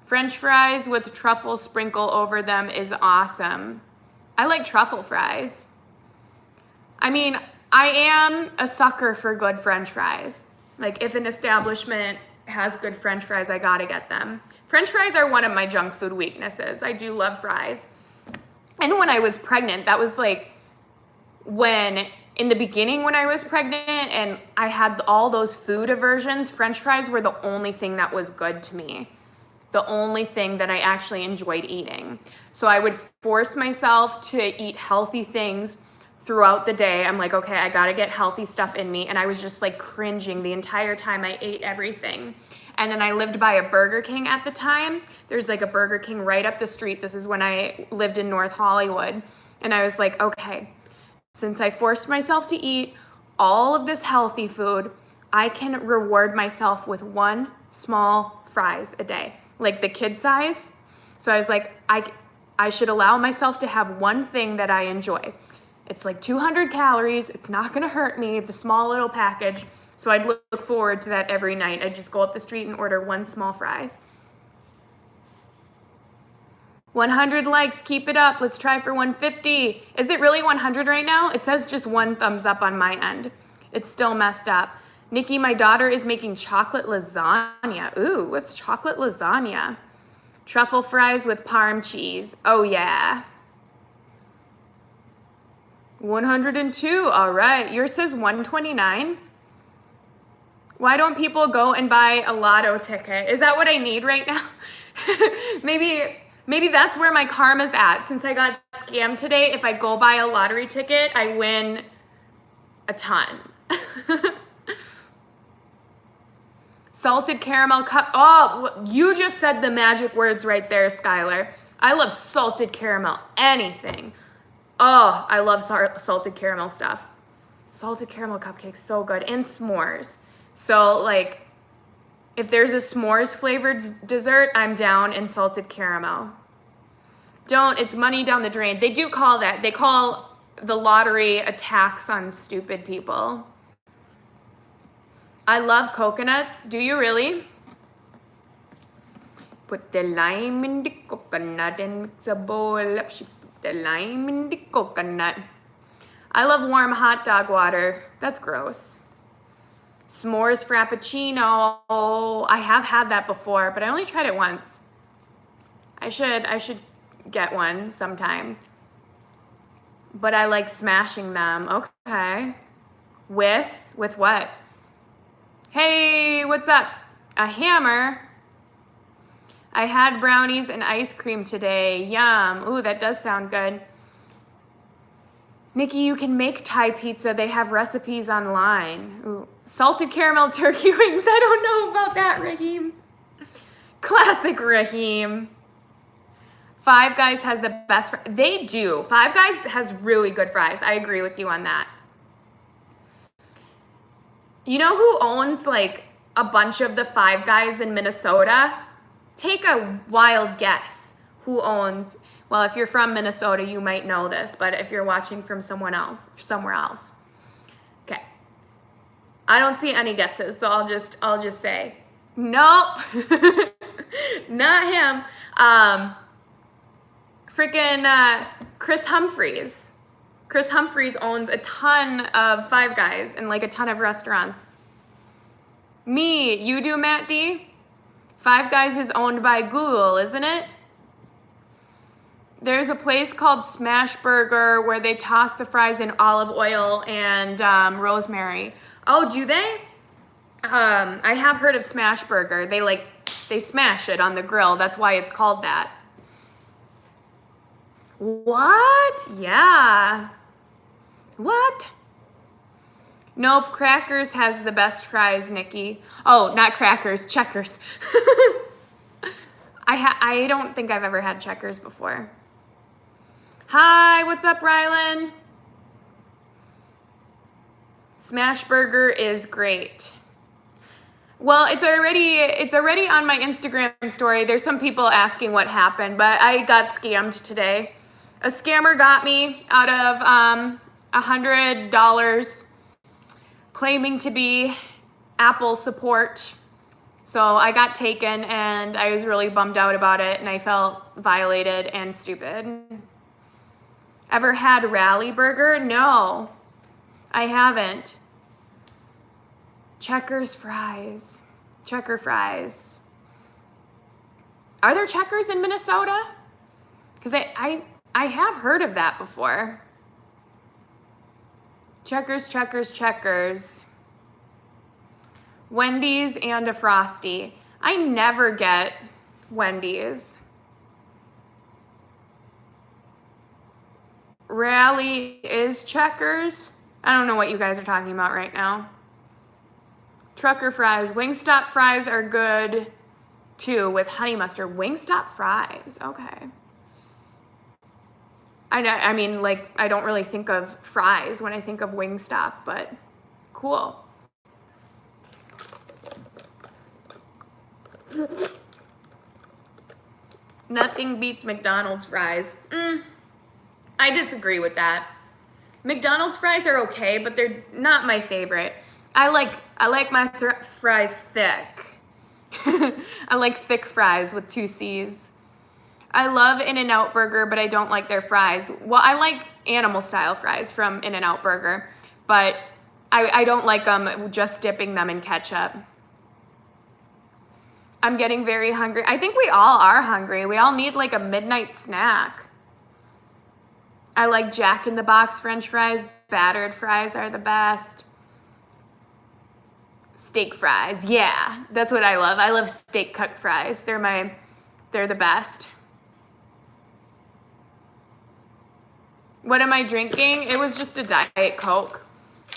French fries with truffle sprinkle over them is awesome. I like truffle fries. I mean, I am a sucker for good French fries. Like, if an establishment has good French fries, I gotta get them. French fries are one of my junk food weaknesses. I do love fries. And when I was pregnant, that was like in the beginning when I was pregnant and I had all those food aversions, French fries were the only thing that was good to me. The only thing that I actually enjoyed eating. So I would force myself to eat healthy things throughout the day. I'm like, okay, I gotta get healthy stuff in me. And I was just like cringing the entire time I ate everything. And then I lived by a Burger King at the time. There's like a Burger King right up the street. This is when I lived in North Hollywood. And I was like, okay, since I forced myself to eat all of this healthy food, I can reward myself with one small fries a day, like the kid size. So I was like, I should allow myself to have one thing that I enjoy. It's like 200 calories. It's not gonna hurt me, the small little package. So I'd look forward to that every night. I'd just go up the street and order one small fry. 100 likes, keep it up. Let's try for 150. Is it really 100 right now? It says just one thumbs up on my end. It's still messed up. Nikki, my daughter is making chocolate lasagna. Ooh, what's chocolate lasagna? Truffle fries with parm cheese. Oh yeah. 102, all right. Yours says 129. Why don't people go and buy a lotto ticket? Is that what I need right now? Maybe that's where my karma's at. Since I got scammed today, if I go buy a lottery ticket, I win a ton. Salted caramel cup. Oh, you just said the magic words right there, Skylar. I love salted caramel, anything. Oh, I love salted caramel stuff. Salted caramel cupcakes, so good. And s'mores. So, like, if there's a s'mores flavored dessert, I'm down in salted caramel. It's money down the drain. They do call that. They call the lottery a tax on stupid people. I love coconuts. Do you really? Put the lime in the coconut and mix a bowl up. She put the lime in the coconut. I love warm hot dog water. That's gross. S'mores Frappuccino. I have had that before, but I only tried it once. I should get one sometime. But I like smashing them. Okay. With what? Hey, what's up? A hammer. I had brownies and ice cream today. Yum. Ooh, that does sound good. Nikki, you can make Thai pizza. They have recipes online. Ooh. Salted caramel turkey wings. I don't know about that, Raheem. Classic Raheem. Five Guys has the best they do. Five Guys has really good fries. I agree with you on that. You know who owns like a bunch of the Five Guys in Minnesota? Take a wild guess. Who owns? Well, if you're from Minnesota, you might know this, but if you're watching from somewhere else. Okay. I don't see any guesses, so I'll just say, nope. Not him. Chris Humphreys. Chris Humphreys owns a ton of Five Guys and like a ton of restaurants. Me, you do, Matt D? Five Guys is owned by Google, isn't it? There's a place called Smash Burger where they toss the fries in olive oil and rosemary. Oh, do they? I have heard of smash burger. They smash it on the grill. That's why it's called that. What? Yeah. What? Nope, Crackers has the best fries, Nikki. Oh, not Crackers, Checkers. I don't think I've ever had Checkers before. Hi, what's up, Rylan? Smash Burger is great. Well, it's already on my Instagram story. There's some people asking what happened, but I got scammed today. A scammer got me out of $100 claiming to be Apple support. So I got taken and I was really bummed out about it and I felt violated and stupid. Ever had Rally Burger? No, I haven't. Checkers fries. Checker fries. Are there Checkers in Minnesota? Because I have heard of that before. Checkers, Checkers, Checkers. Wendy's and a Frosty. I never get Wendy's. Rally is Checkers. I don't know what you guys are talking about right now. Trucker fries. Wingstop fries are good too with honey mustard. Wingstop fries. Okay. I mean, like, I don't really think of fries when I think of Wingstop, but cool. Nothing beats McDonald's fries. I disagree with that. McDonald's fries are okay, but they're not my favorite. I like my fries thick. I like thick fries with 2 C's. I love In-N-Out Burger, but I don't like their fries. Well, I like animal style fries from In-N-Out Burger, but I don't like them just dipping them in ketchup. I'm getting very hungry. I think we all are hungry. We all need like a midnight snack. I like Jack in the Box French fries. Battered fries are the best. Steak fries, yeah, that's what I love. I love steak cooked fries. They're the best. What am I drinking? It was just a Diet Coke.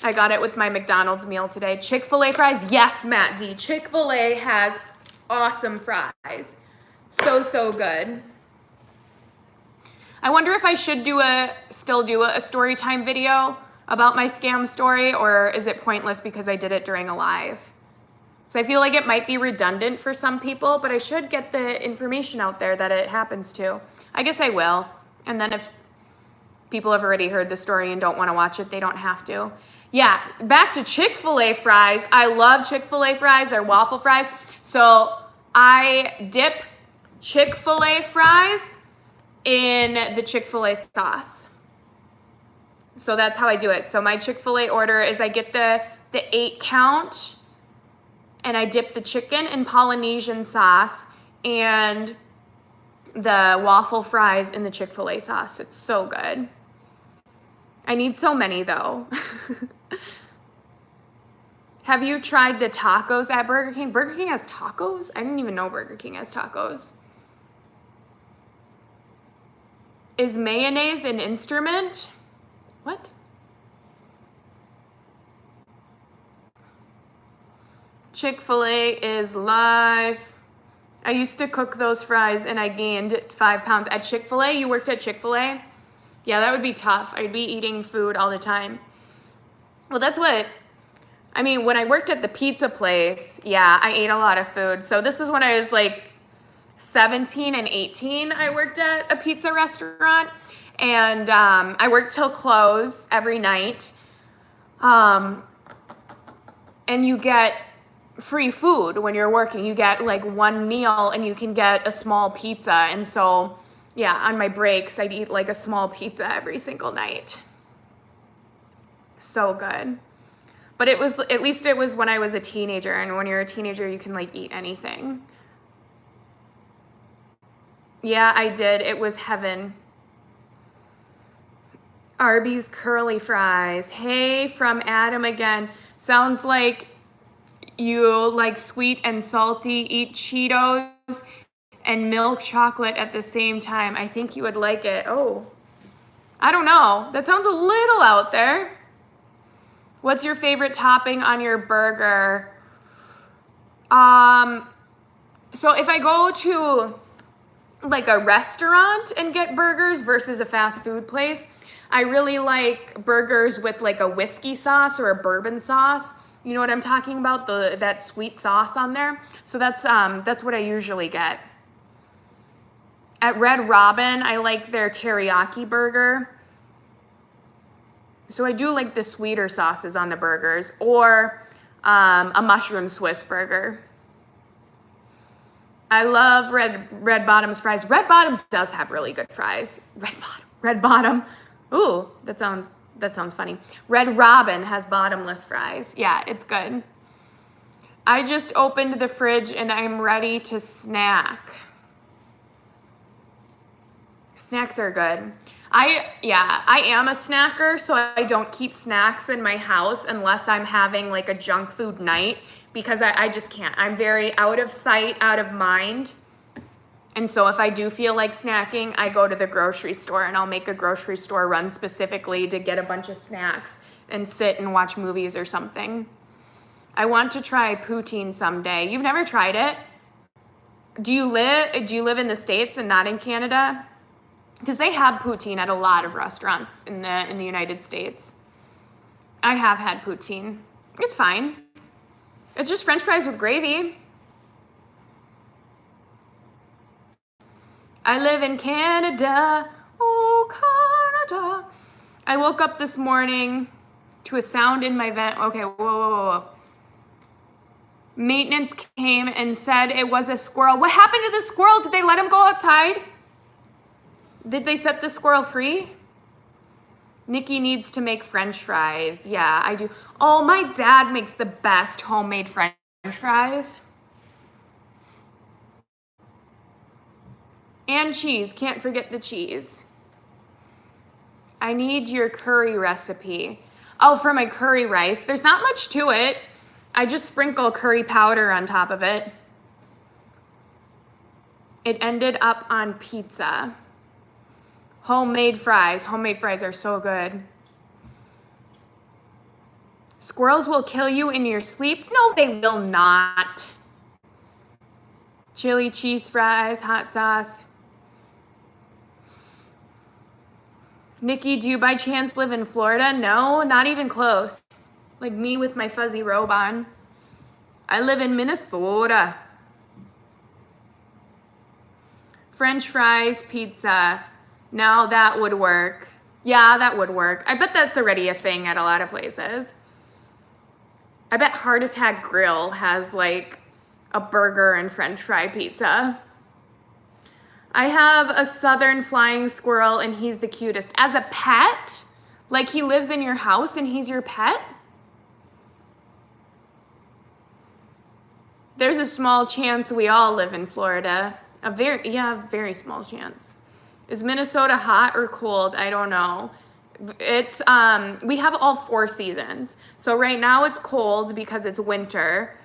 I got it with my McDonald's meal today. Chick-fil-A fries, yes, Matt D. Chick-fil-A has awesome fries. So good. I wonder if I should still do a story time video about my scam story, or is it pointless because I did it during a live? So I feel like it might be redundant for some people, but I should get the information out there that it happens to. I guess I will. And then if people have already heard the story and don't want to watch it, they don't have to. Yeah, back to Chick-fil-A fries. I love Chick-fil-A fries. They're waffle fries. So I dip Chick-fil-A fries in the Chick-fil-A sauce. So that's how I do it. So my Chick-fil-A order is I get the 8 count and I dip the chicken in Polynesian sauce and the waffle fries in the Chick-fil-A sauce. It's so good. I need so many though. Have you tried the tacos at Burger King? Burger King has tacos? I didn't even know Burger King has tacos. Is mayonnaise an instrument? What? Chick-fil-A is live. I used to cook those fries and I gained 5 pounds. At Chick-fil-A? You worked at Chick-fil-A? Yeah, that would be tough. I'd be eating food all the time. Well, that's what, I mean, when I worked at the pizza place, yeah, I ate a lot of food. So this was when I was like 17 and 18. I worked at a pizza restaurant and I worked till close every night. And you get free food when you're working. You get like 1 meal and you can get a small pizza. And so, yeah, on my breaks, I'd eat like a small pizza every single night. So good. But it was, at least it was when I was a teenager. And when you're a teenager, you can like eat anything. Yeah, I did. It was heaven. Arby's curly fries. Hey, from Adam again. Sounds like you like sweet and salty, eat Cheetos and milk chocolate at the same time. I think you would like it. Oh, I don't know. That sounds a little out there. What's your favorite topping on your burger? So if I go to like a restaurant and get burgers versus a fast food place, I really like burgers with like a whiskey sauce or a bourbon sauce. You know what I'm talking about? That sweet sauce on there. So that's what I usually get. At Red Robin, I like their teriyaki burger. So I do like the sweeter sauces on the burgers, or a mushroom Swiss burger. I love Red Bottom's fries. Red Bottom does have really good fries. Red Bottom. Ooh, that sounds funny. Red Robin has bottomless fries. Yeah, it's good. I just opened the fridge and I'm ready to snack. Snacks are good. I am a snacker, so I don't keep snacks in my house unless I'm having like a junk food night, because I just can't. I'm very out of sight, out of mind. And so if I do feel like snacking, I go to the grocery store and I'll make a grocery store run specifically to get a bunch of snacks and sit and watch movies or something. I want to try poutine someday. You've never tried it? Do you live in the States and not in Canada? Because they have poutine at a lot of restaurants in the United States. I have had poutine. It's fine. It's just French fries with gravy. I live in Canada. Oh, Canada. I woke up this morning to a sound in my vent. Okay, whoa. Maintenance came and said it was a squirrel. What happened to the squirrel? Did they let him go outside? Did they set the squirrel free? Nikki needs to make French fries. Yeah, I do. Oh, my dad makes the best homemade French fries. And cheese. Can't forget the cheese. I need your curry recipe. Oh, for my curry rice. There's not much to it. I just sprinkle curry powder on top of it. It ended up on pizza. Homemade fries. Homemade fries are so good. Squirrels will kill you in your sleep? No, they will not. Chili cheese fries, hot sauce. Nikki, do you by chance live in Florida? No, not even close. Like me with my fuzzy robe on. I live in Minnesota. French fries, pizza. Now that would work. Yeah, that would work. I bet that's already a thing at a lot of places. I bet Heart Attack Grill has like a burger and French fry pizza. I have a southern flying squirrel and he's the cutest. As a pet? Like he lives in your house and he's your pet? There's a small chance we all live in Florida. A very small chance. Is Minnesota hot or cold? I don't know. It's we have all 4 seasons. So right now it's cold because it's winter.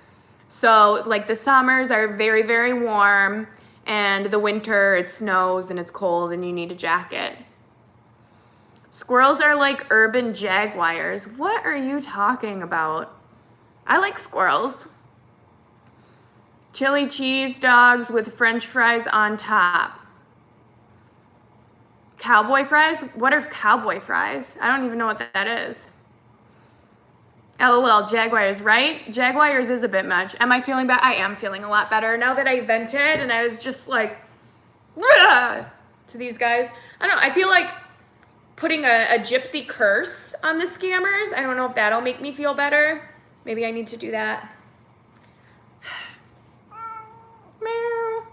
So like the summers are very, very warm, and the winter it snows and it's cold and you need a jacket. Squirrels are like urban jaguars. What are you talking about? I like squirrels. Chili cheese dogs with French fries on top. Cowboy fries? What are cowboy fries? I don't even know what that is. LOL, Jaguars, right? Jaguars is a bit much. Am I feeling better? I am feeling a lot better now that I vented and I was just like, to these guys. I don't know. I feel like putting a gypsy curse on the scammers. I don't know if that'll make me feel better. Maybe I need to do that. Meow.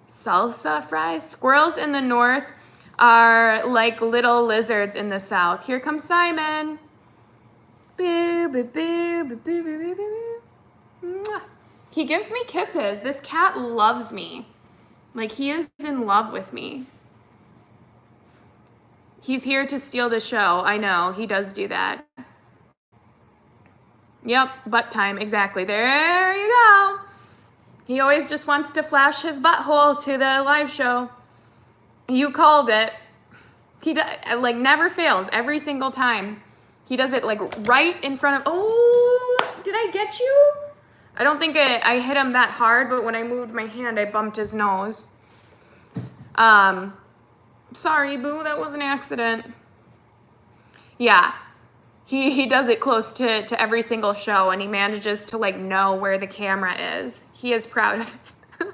Salsa fries. Squirrels in the north are like little lizards in the south. Here comes Simon. Boo, boo, boo, boo, boo, boo, boo, boo. He gives me kisses. This cat loves me. Like he is in love with me. He's here to steal the show. I know, he does do that. Yep, butt time, exactly. There you go. He always just wants to flash his butthole to the live show. You called it. He like never fails every single time. He does it like right in front of, oh, did I get you? I don't think I hit him that hard, but when I moved my hand, I bumped his nose. Sorry, boo, that was an accident. Yeah, he does it close to every single show, and he manages to like know where the camera is. He is proud of it.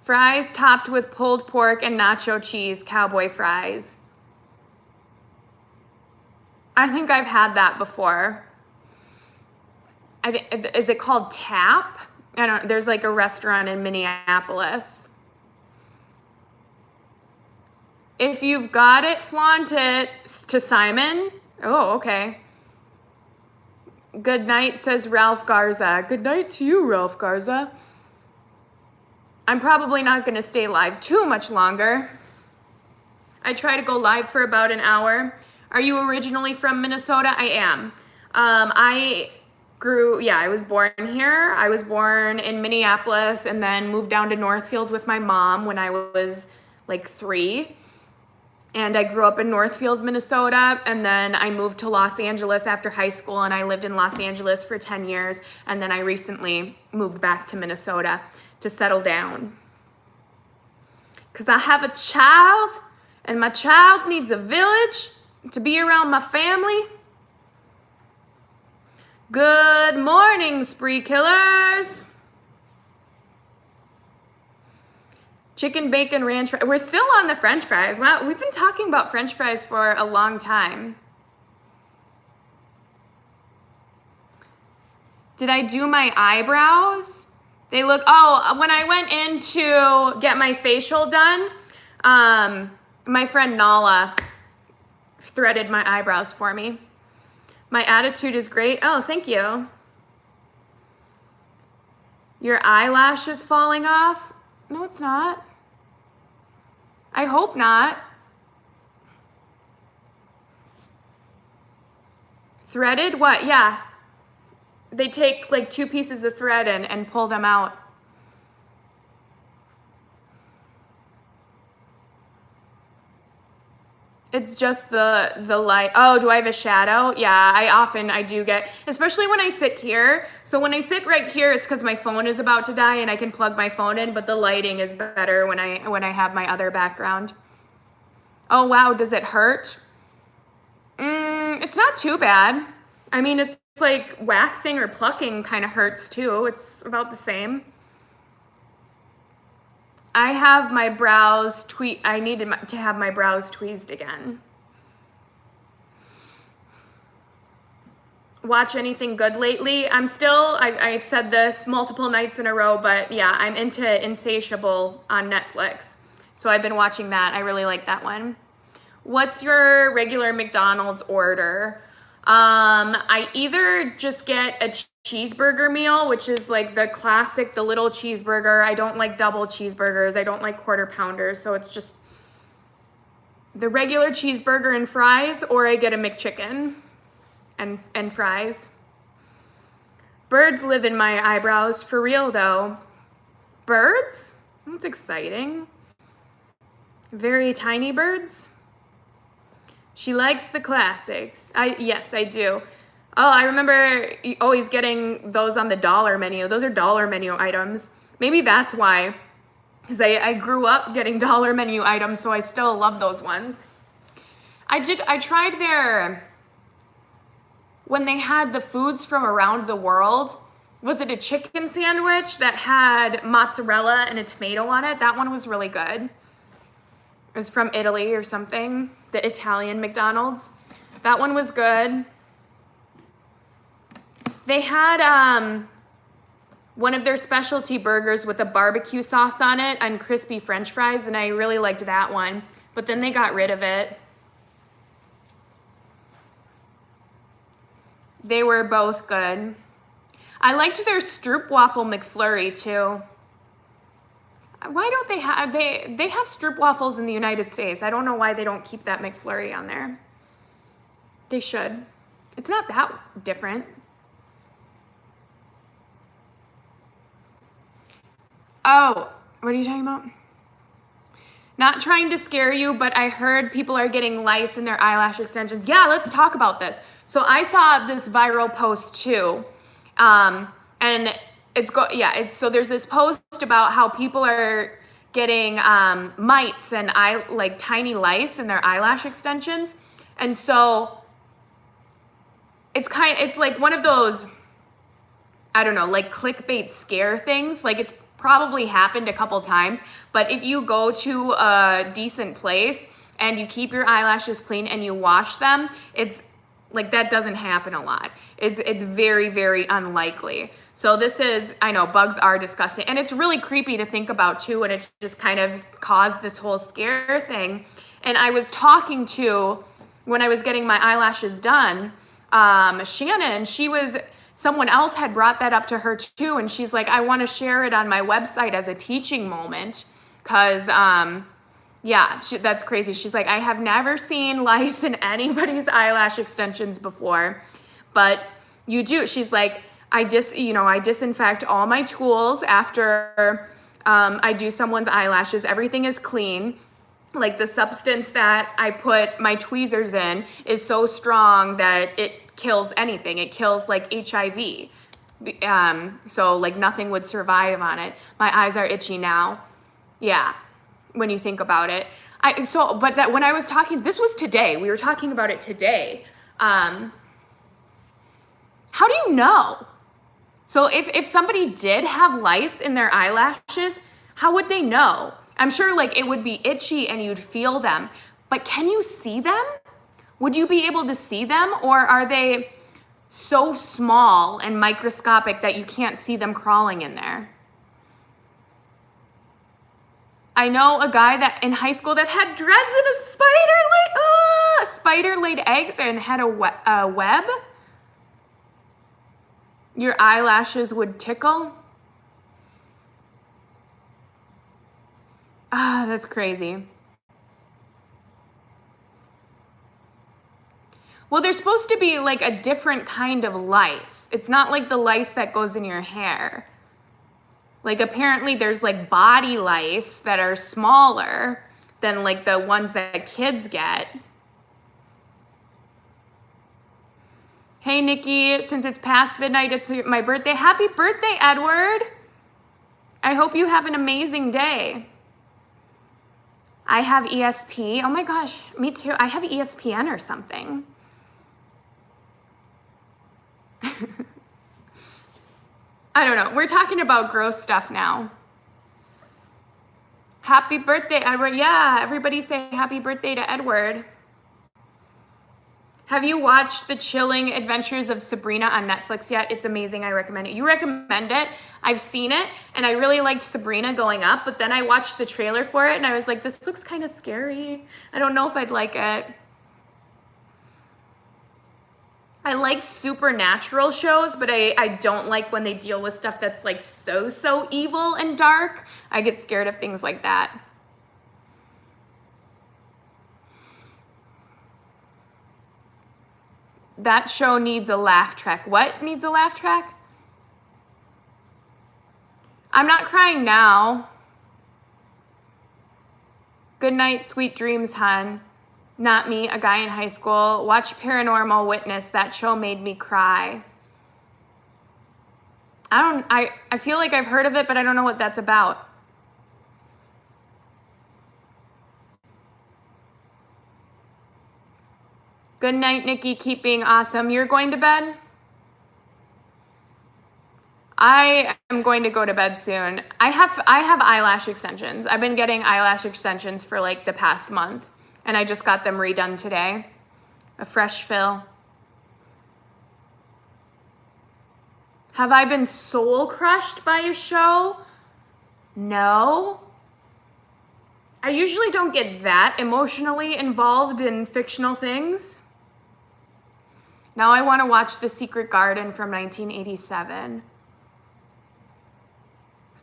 Fries topped with pulled pork and nacho cheese, cowboy fries. I think I've had that before. Is it called Tap? I don't. There's like a restaurant in Minneapolis. If you've got it, flaunt it. To Simon. Oh, okay. Good night, says Ralph Garza. Good night to you, Ralph Garza. I'm probably not going to stay live too much longer. I try to go live for about an hour. Are you originally from Minnesota? I am. I was born here. I was born in Minneapolis and then moved down to Northfield with my mom when I was like 3. And I grew up in Northfield, Minnesota, and then I moved to Los Angeles after high school, and I lived in Los Angeles for 10 years, and then I recently moved back to Minnesota to settle down. Because I have a child, and my child needs a village to be around my family. Good morning, spree killers. Chicken bacon ranch fries. We're still on the French fries. Wow, we've been talking about French fries for a long time. Did I do my eyebrows? They look, when I went in to get my facial done, my friend Nala threaded my eyebrows for me. My attitude is great. Oh, thank you. Your eyelash is falling off? No, it's not. I hope not. Threaded? What? Yeah. They take like 2 pieces of thread and pull them out. It's just the light. Oh, do I have a shadow? Yeah, I do get, especially when I sit here. So when I sit right here, it's because my phone is about to die and I can plug my phone in, but the lighting is better when I have my other background. Oh, wow, does it hurt? It's not too bad. I mean, it's like waxing or plucking kind of hurts too. It's about the same. I have my brows I needed to have my brows tweezed again. Watch anything good lately? I've said this multiple nights in a row, but yeah, I'm into Insatiable on Netflix. So I've been watching that. I really like that one. What's your regular McDonald's order? I either just get a cheeseburger meal, which is like the classic, the little cheeseburger. I don't like double cheeseburgers. I don't like quarter pounders. So it's just the regular cheeseburger and fries, or I get a McChicken and fries. Birds live in my eyebrows for real though. Birds? That's exciting. Very tiny birds. She likes the classics. Yes, I do. Oh, I remember always getting those on the dollar menu. Those are dollar menu items. Maybe that's why. Because I grew up getting dollar menu items, so I still love those ones. I tried their, when they had the foods from around the world, was it a chicken sandwich that had mozzarella and a tomato on it? That one was really good. It was from Italy or something, the Italian McDonald's. That one was good. They had one of their specialty burgers with a barbecue sauce on it and crispy French fries, and I really liked that one, but then they got rid of it. They were both good. I liked their Stroopwafel McFlurry too. Why don't they have, they have stroopwafels in the United States. I don't know why they don't keep that McFlurry on there. They should. It's not that different. Oh, what are you talking about? Not trying to scare you, but I heard people are getting lice in their eyelash extensions. Yeah, let's talk about this. So I saw this viral post too. And so there's this post about how people are getting mites and like tiny lice in their eyelash extensions. And so it's like one of those, I don't know, like clickbait scare things. Like it's probably happened a couple times, but if you go to a decent place and you keep your eyelashes clean and you wash them, it's like that doesn't happen a lot. It's very, very unlikely. So this is, I know bugs are disgusting and it's really creepy to think about too, and it just kind of caused this whole scare thing. And I was talking to, when I was getting my eyelashes done, Shannon, someone else had brought that up to her too, and she's like, I want to share it on my website as a teaching moment, because that's crazy. She's like, I have never seen lice in anybody's eyelash extensions before, but you do. She's like, I disinfect all my tools after I do someone's eyelashes. Everything is clean. Like the substance that I put my tweezers in is so strong that it kills anything. It kills like HIV. So like nothing would survive on it. My eyes are itchy now. Yeah, when you think about it. When I was talking, this was today. We were talking about it today. How do you know? So if somebody did have lice in their eyelashes, how would they know? I'm sure like it would be itchy and you'd feel them, but can you see them? Would you be able to see them, or are they so small and microscopic that you can't see them crawling in there? I know a guy that in high school that had dreads and a spider laid eggs and had a web. Your eyelashes would tickle. That's crazy. Well, there's supposed to be like a different kind of lice. It's not like the lice that goes in your hair. Like apparently there's like body lice that are smaller than like the ones that kids get. Hey, Nikki, since it's past midnight, it's my birthday. Happy birthday, Edward. I hope you have an amazing day. I have ESP. Oh my gosh, me too. I have ESPN or something. I don't know. We're talking about gross stuff now. Happy birthday, Edward. Yeah, everybody say happy birthday to Edward. Have you watched The Chilling Adventures of Sabrina on Netflix yet? It's amazing. I recommend it. You recommend it. I've seen it, and I really liked Sabrina going up, but then I watched the trailer for it, and I was like, this looks kind of scary. I don't know if I'd like it. I like supernatural shows, but I don't like when they deal with stuff that's like so evil and dark. I get scared of things like that. That show needs a laugh track. What needs a laugh track? I'm not crying now. Good night, sweet dreams, hon. Not me, a guy in high school. Watch Paranormal Witness. That show made me cry. I feel like I've heard of it, but I don't know what that's about. Good night, Nikki. Keep being awesome. You're going to bed? I am going to go to bed soon. I have eyelash extensions. I've been getting eyelash extensions for like the past month, and I just got them redone today. A fresh fill. Have I been soul crushed by a show? No. I usually don't get that emotionally involved in fictional things. Now I want to watch The Secret Garden from 1987.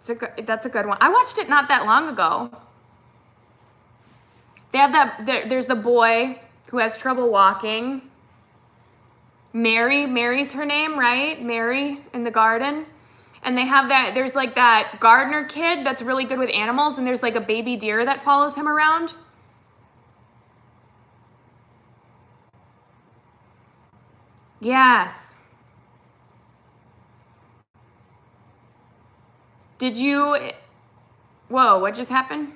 That's a good one. I watched it not that long ago. They have there's the boy who has trouble walking. Mary's her name, right? Mary in the garden. And they have there's like that gardener kid that's really good with animals, and there's like a baby deer that follows him around. Yes. Whoa, what just happened?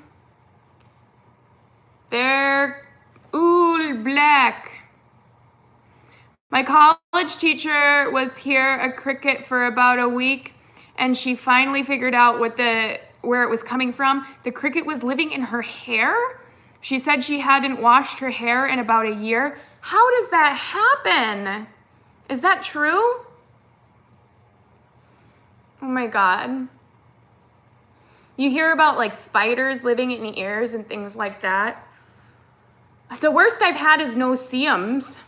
They're all black. My college teacher was here at Cricut for about a week, and she finally figured out where it was coming from. The cricket was living in her hair. She said she hadn't washed her hair in about a year. How does that happen? Is that true? Oh my God. You hear about like spiders living in ears and things like that. The worst I've had is no-see-ums.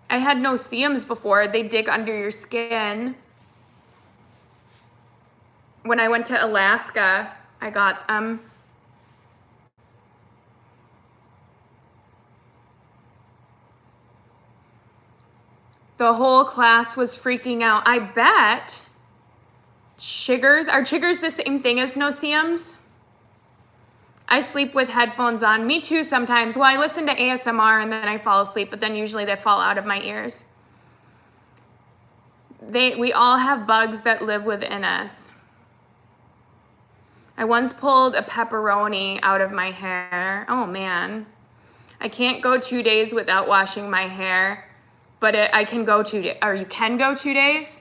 I had no-see-ums before. They dig under your skin. When I went to Alaska, I got them. The whole class was freaking out. I bet chiggers, are chiggers the same thing as no-see-ums? I sleep with headphones on. Me too sometimes. Well, I listen to ASMR and then I fall asleep, but then usually they fall out of my ears. We all have bugs that live within us. I once pulled a pepperoni out of my hair. Oh man. I can't go 2 days without washing my hair, but I can go 2 days, or you can go 2 days?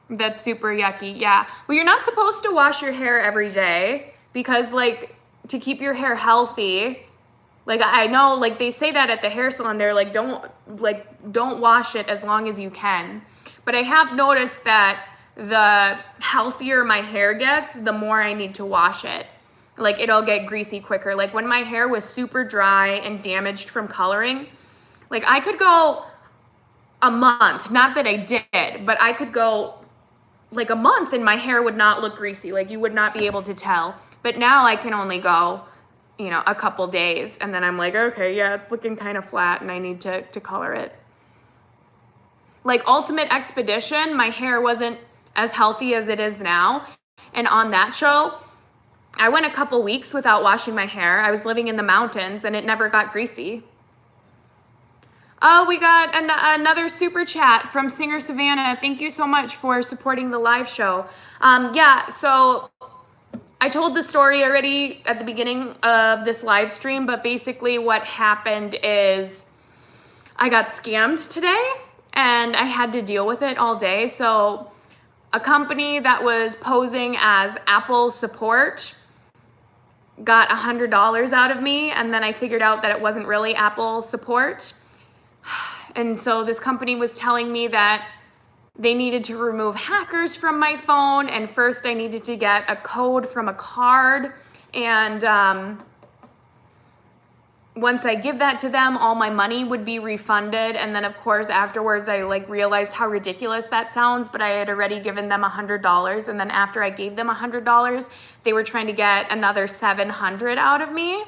That's super yucky, yeah. Well, you're not supposed to wash your hair every day because like to keep your hair healthy, like I know like they say that at the hair salon, they're like don't wash it as long as you can. But I have noticed that the healthier my hair gets, the more I need to wash it. Like it'll get greasy quicker. Like when my hair was super dry and damaged from coloring, like I could go a month, not that I did, but I could go like a month and my hair would not look greasy. Like you would not be able to tell. But now I can only go, you know, a couple days and then I'm like, okay, yeah, it's looking kind of flat and I need to color it. Like Ultimate Expedition, my hair wasn't as healthy as it is now. And on that show, I went a couple weeks without washing my hair. I was living in the mountains and it never got greasy. Oh, we got another super chat from Singer Savannah. Thank you so much for supporting the live show. Yeah, so I told the story already at the beginning of this live stream, but basically what happened is I got scammed today and I had to deal with it all day. So a company that was posing as Apple support got $100 out of me, and then I figured out that it wasn't really Apple support. And so this company was telling me that they needed to remove hackers from my phone, and first I needed to get a code from a card, and once I give that to them, all my money would be refunded. And then of course afterwards I like realized how ridiculous that sounds, but I had already given them $100, and then after I gave them $100, they were trying to get another $700 out of me,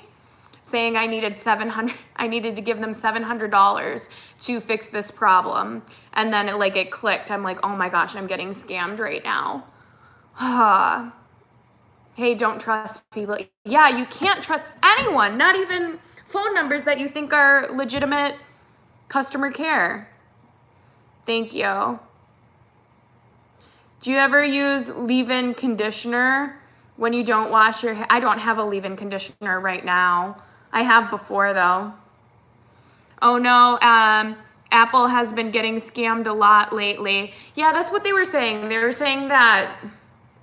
saying I needed to give them $700 to fix this problem. And then it clicked. I'm like, oh my gosh, I'm getting scammed right now. Hey, don't trust people. Yeah, you can't trust anyone, not even phone numbers that you think are legitimate customer care. Thank you. Do you ever use leave-in conditioner when you don't wash your hair? I don't have a leave-in conditioner right now. I have before though. Oh no, Apple has been getting scammed a lot lately. Yeah, that's what they were saying. They were saying that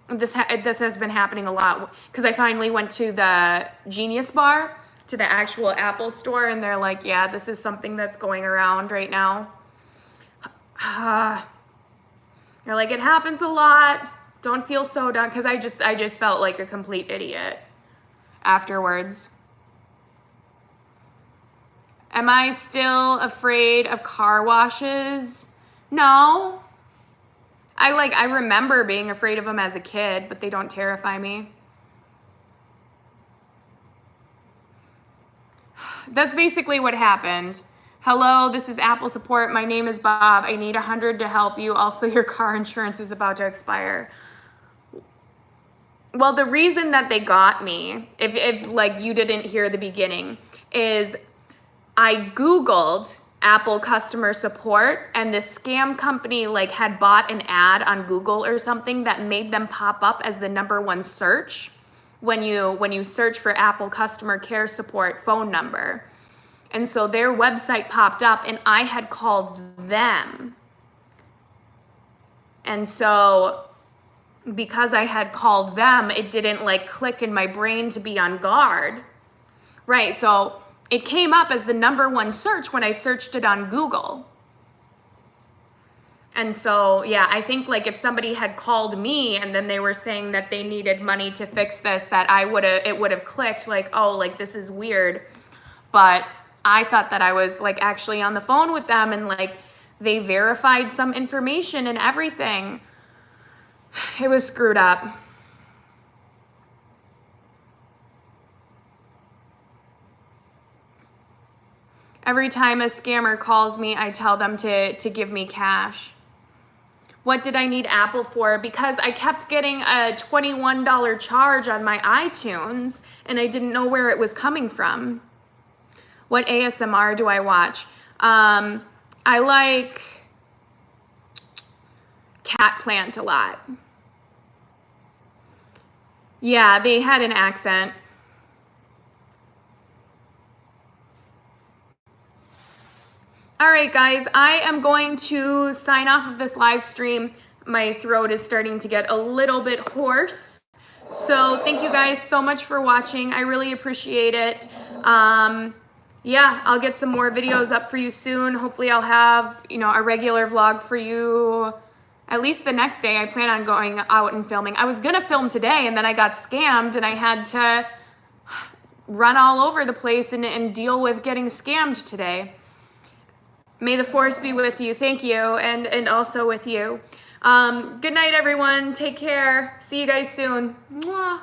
this has been happening a lot because I finally went to the Genius Bar, to the actual Apple store, and they're like, yeah, this is something that's going around right now. They're like, it happens a lot. Don't feel so dumb, because I just felt like a complete idiot afterwards. Am I still afraid of car washes? No. I remember being afraid of them as a kid, but they don't terrify me. That's basically what happened. Hello, this is Apple support. My name is Bob. I need 100 to help you. Also, your car insurance is about to expire. Well, the reason that they got me, if like you didn't hear the beginning, is I Googled Apple customer support, and this scam company like had bought an ad on Google or something that made them pop up as the #1 search when you search for Apple customer care support phone number. And so their website popped up and I had called them. And so because I had called them, it didn't like click in my brain to be on guard. Right, so it came up as the #1 search when I searched it on Google. And so, yeah, I think like if somebody had called me and then they were saying that they needed money to fix this, that it would have clicked like, oh, like this is weird. But I thought that I was like actually on the phone with them and like they verified some information and everything. It was screwed up. Every time a scammer calls me, I tell them to give me cash. What did I need Apple for? Because I kept getting a $21 charge on my iTunes and I didn't know where it was coming from. What ASMR do I watch? I like Cat Plant a lot. Yeah, they had an accent. All right, guys, I am going to sign off of this live stream. My throat is starting to get a little bit hoarse. So thank you guys so much for watching. I really appreciate it. Yeah, I'll get some more videos up for you soon. Hopefully I'll have, a regular vlog for you at least the next day. I plan on going out and filming. I was gonna film today and then I got scammed and I had to run all over the place and deal with getting scammed today. May the force be with you. Thank you, and also with you. Good night, everyone. Take care. See you guys soon. Mwah.